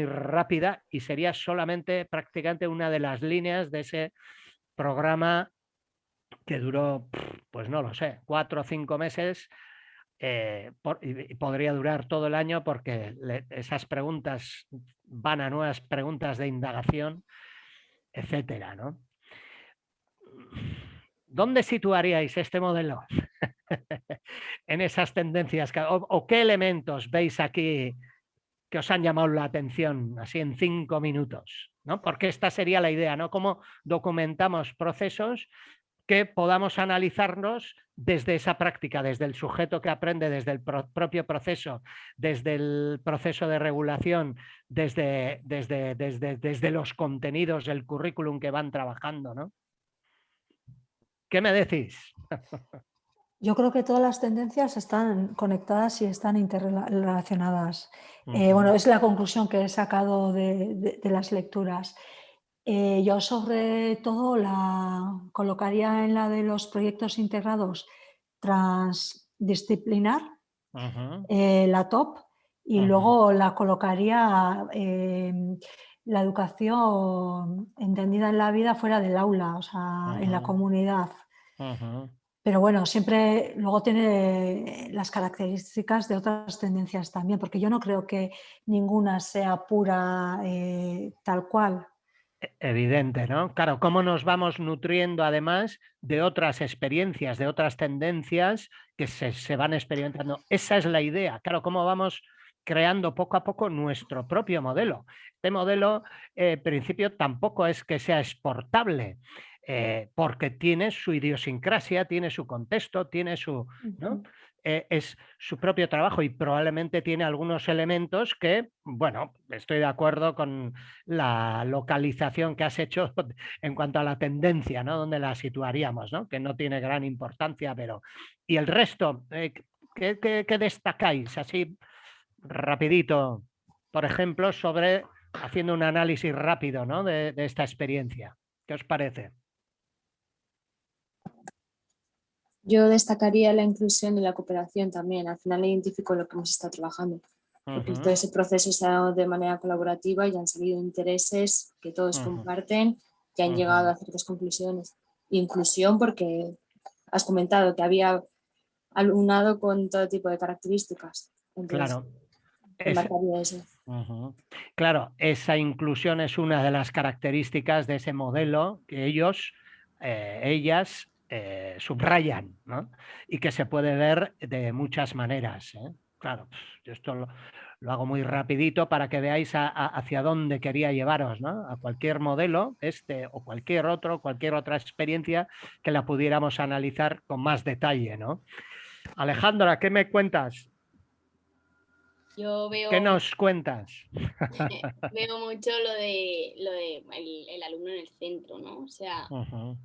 rápida, y sería solamente prácticamente una de las líneas de ese programa que duró, pues no lo sé, 4 o 5 meses. Y podría durar todo el año, porque esas preguntas van a nuevas preguntas de indagación, etcétera, ¿no? ¿Dónde situaríais este modelo en esas tendencias? ¿O qué elementos veis aquí que os han llamado la atención así en 5 minutos? ¿No? Porque esta sería la idea, ¿no? Cómo documentamos procesos que podamos analizarnos desde esa práctica, desde el sujeto que aprende, desde el propio proceso, desde el proceso de regulación, desde los contenidos del currículum que van trabajando, ¿no? ¿Qué me decís? Yo creo que todas las tendencias están conectadas y están interrelacionadas. Bueno, es la conclusión que he sacado de las lecturas. Yo sobre todo la colocaría en la de los proyectos integrados transdisciplinar, la top, y luego la colocaría la educación entendida en la vida fuera del aula, o sea, en la comunidad. Pero bueno, siempre luego tiene las características de otras tendencias también, porque yo no creo que ninguna sea pura tal cual. Evidente, ¿no? Claro, cómo nos vamos nutriendo además de otras experiencias, de otras tendencias que se van experimentando. Esa es la idea. Claro, cómo vamos creando poco a poco nuestro propio modelo. Este modelo, en principio, tampoco es que sea exportable, porque tiene su idiosincrasia, tiene su contexto, tiene su, ¿no? Es su propio trabajo, y probablemente tiene algunos elementos que, bueno, estoy de acuerdo con la localización que has hecho en cuanto a la tendencia, ¿no? Donde la situaríamos, ¿no? Que no tiene gran importancia, pero... ¿Y el resto? ¿Qué destacáis así rapidito, por ejemplo, sobre haciendo un análisis rápido, ¿no? de esta experiencia? ¿Qué os parece? Yo destacaría la inclusión y la cooperación también. Al final identifico lo que hemos estado trabajando. Porque todo ese proceso se ha dado de manera colaborativa y han salido intereses que todos comparten, que han llegado a ciertas conclusiones. Inclusión porque has comentado que había alumnado con todo tipo de características. Entonces, claro. Eso. Claro, esa inclusión es una de las características de ese modelo que ellos, ellas subrayan, ¿no? Y que se puede ver de muchas maneras, ¿eh? Claro, yo esto lo hago muy rapidito para que veáis hacia dónde quería llevaros, ¿no? A cualquier modelo, este o cualquier otra experiencia que la pudiéramos analizar con más detalle, ¿no? Alejandra, ¿qué me cuentas? Yo veo, ¿Qué nos cuentas? veo mucho lo de el alumno en el centro, ¿no? O sea,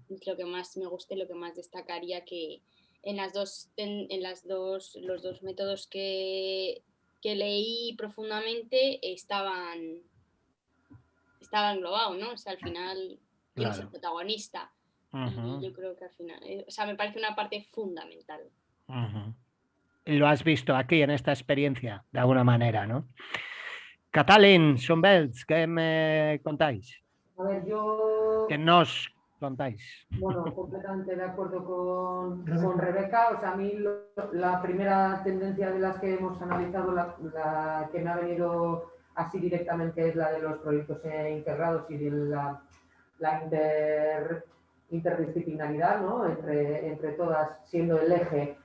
es lo que más me gusta y lo que más destacaría, que en los dos métodos que leí profundamente estaban englobados, ¿no? O sea, al final tienes el protagonista. Y yo creo que al final, o sea, me parece una parte fundamental. Lo has visto aquí en esta experiencia, de alguna manera, ¿no? Catalin Schumbels, ¿qué me contáis? A ver, yo... Que nos contáis. Bueno, completamente de acuerdo con Rebeca. O sea, a mí la primera tendencia de las que hemos analizado, la que me ha venido así directamente, es la de los proyectos integrados y de la interdisciplinaridad, ¿no? Entre todas, siendo el eje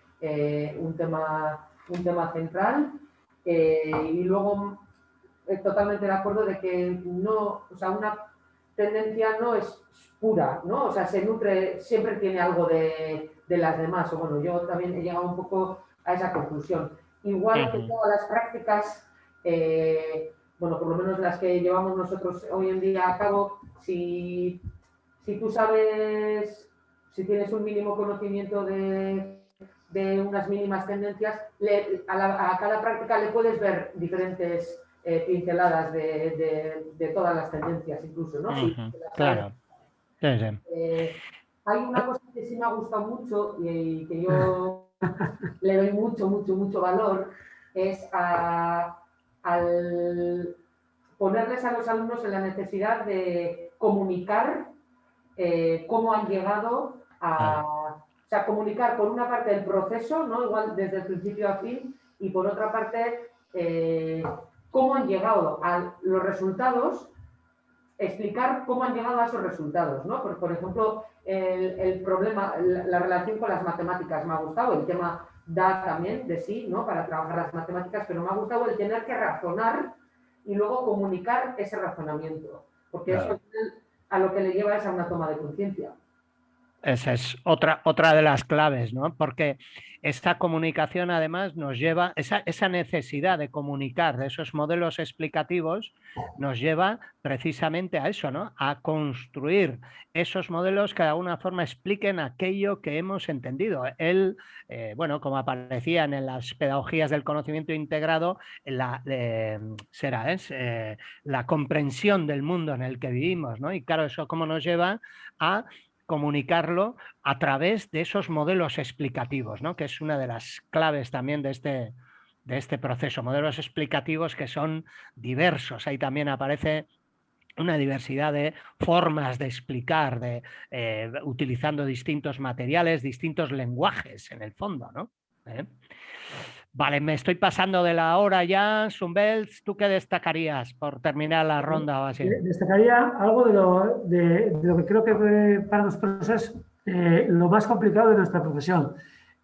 un tema central. Y luego, totalmente de acuerdo de que no, o sea, una tendencia no es pura, ¿no? O sea, se nutre, siempre tiene algo de las demás. O bueno, yo también he llegado un poco a esa conclusión. Igual que todas las prácticas, bueno, por lo menos las que llevamos nosotros hoy en día a cabo, si tú sabes, si tienes un mínimo conocimiento de unas mínimas tendencias, a cada práctica le puedes ver diferentes pinceladas de todas las tendencias, incluso, ¿no? Claro. Sí, sí. Hay una cosa que sí me ha gustado mucho y que yo le doy mucho valor, es al ponerles a los alumnos en la necesidad de comunicar cómo han llegado a... O sea, comunicar por una parte el proceso, ¿no? Igual desde el principio a fin, y por otra parte cómo han llegado a los resultados, explicar cómo han llegado a esos resultados, ¿no? Por ejemplo, el problema, la relación con las matemáticas me ha gustado, el tema da también de sí, ¿no? Para trabajar las matemáticas, pero me ha gustado el tener que razonar y luego comunicar ese razonamiento, porque eso a lo que le lleva es a una toma de conciencia. Esa es otra de las claves, ¿no? Porque esta comunicación además nos lleva, esa necesidad de comunicar, de esos modelos explicativos, nos lleva precisamente a eso, ¿no? A construir esos modelos que de alguna forma expliquen aquello que hemos entendido. Bueno, como aparecían en las pedagogías del conocimiento integrado, la comprensión del mundo en el que vivimos, ¿no? Y claro, eso cómo nos lleva a comunicarlo a través de esos modelos explicativos, ¿no? Que es una de las claves también de este proceso. Modelos explicativos que son diversos. Ahí también aparece una diversidad de formas de explicar, utilizando distintos materiales, distintos lenguajes en el fondo, ¿no? Vale, me estoy pasando de la hora ya. Zumbels, ¿tú qué destacarías por terminar la ronda o así? Destacaría algo de lo que creo que para nosotros es lo más complicado de nuestra profesión,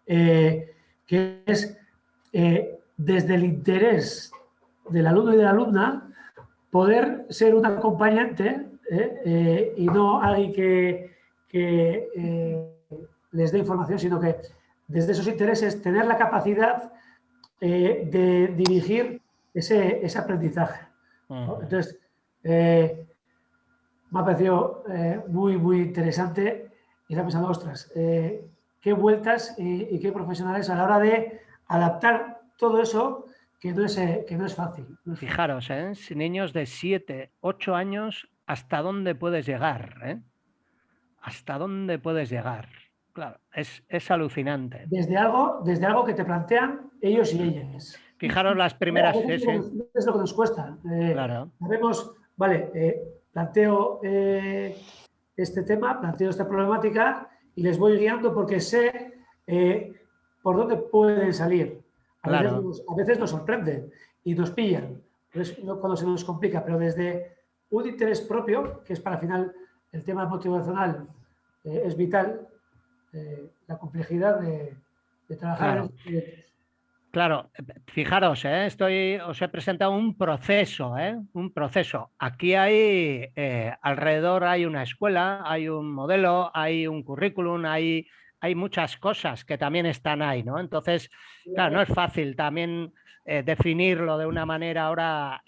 que es desde el interés del alumno y de la alumna poder ser un acompañante y no alguien que les dé información, sino que desde esos intereses tener la capacidad de dirigir ese aprendizaje, ¿no? Entonces, me ha parecido muy interesante y está pensando, ostras, qué vueltas y qué profesionales a la hora de adaptar todo eso que no es fácil. Fijaros, si niños de 7, 8 años, ¿hasta dónde puedes llegar? ¿Hasta dónde puedes llegar? Claro, es alucinante. Desde algo que te plantean ellos y ellas. Fijaros las primeras... Es lo que nos cuesta. Claro. Sabemos, vale, planteo este tema, planteo esta problemática y les voy guiando porque sé por dónde pueden salir. A veces nos sorprenden y nos pillan, cuando se nos complica, pero desde un interés propio, que es para el final el tema motivacional, es vital, la complejidad de trabajar. Claro, fijaros, os he presentado un proceso, un proceso. Aquí hay, alrededor hay una escuela, hay un modelo, hay un currículum, hay muchas cosas que también están ahí, ¿no? Entonces, claro, no es fácil también definirlo de una manera ahora,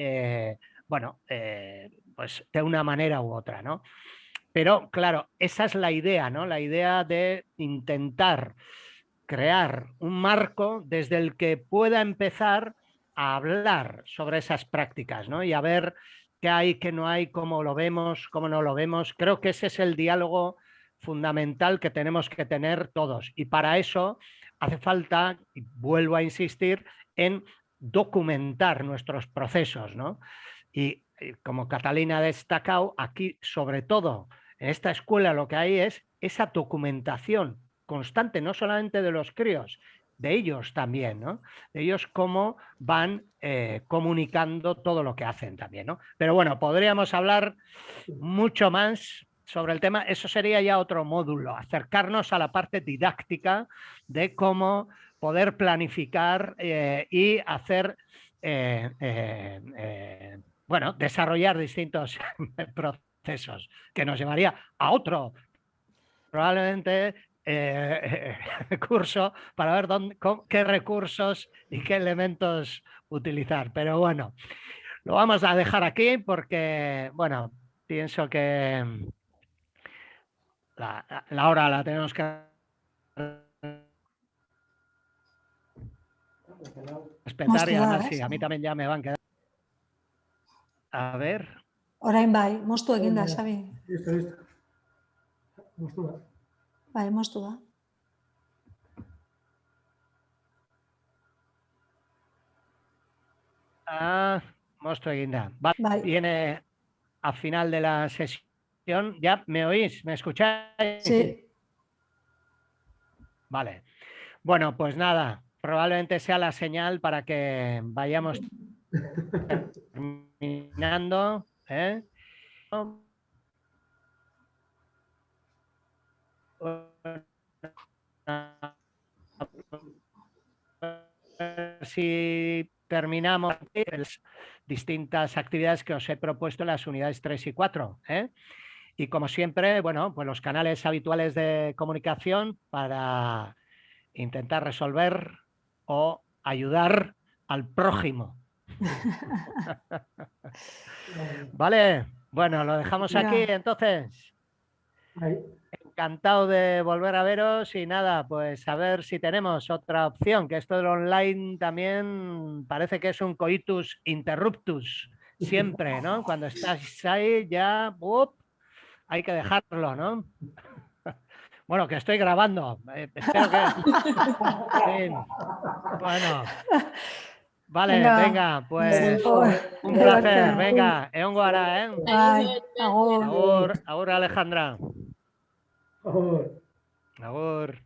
pues de una manera u otra, ¿no? Pero, claro, esa es la idea, ¿no? La idea de intentar crear un marco desde el que pueda empezar a hablar sobre esas prácticas, ¿no? Y a ver qué hay, qué no hay, cómo lo vemos, cómo no lo vemos. Creo que ese es el diálogo fundamental que tenemos que tener todos. Y para eso hace falta, y vuelvo a insistir, en documentar nuestros procesos, ¿no? Y como Catalina ha destacado, aquí sobre todo En esta escuela lo que hay es esa documentación constante, no solamente de los críos, de ellos también, ¿no? De ellos cómo van comunicando todo lo que hacen también, ¿no? Pero bueno, podríamos hablar mucho más sobre el tema. Eso sería ya otro módulo, acercarnos a la parte didáctica de cómo poder planificar y hacer, bueno, desarrollar distintos procesos, que nos llevaría a otro, probablemente, curso para ver qué recursos y qué elementos utilizar. Pero bueno, lo vamos a dejar aquí porque, bueno, pienso que la hora la tenemos que respetar y además sí, a mí también ya me van a quedar. A ver. Orain bai, moztu egin da, Xabi. Listo. Moztu da. Bai, moztu da. Moztu egin da. Vale, viene a final de la sesión. ¿Ya me oís? ¿Me escucháis? Sí. Vale. Bueno, pues nada, probablemente sea la señal para que vayamos terminando. Si terminamos las distintas actividades que os he propuesto en las unidades 3 y 4. Y como siempre, bueno, pues los canales habituales de comunicación para intentar resolver o ayudar al prójimo. Vale, bueno, lo dejamos aquí entonces. Encantado de volver a veros y nada, pues a ver si tenemos otra opción, que esto del online también parece que es un coitus interruptus, siempre, ¿no? Cuando estás ahí ya, hay que dejarlo, ¿no? Bueno, que estoy grabando, espero que... Sí. Bueno, vale, venga, pues un placer, venga, egon gara, Agur. Agur, Alejandra. Agur. Agur.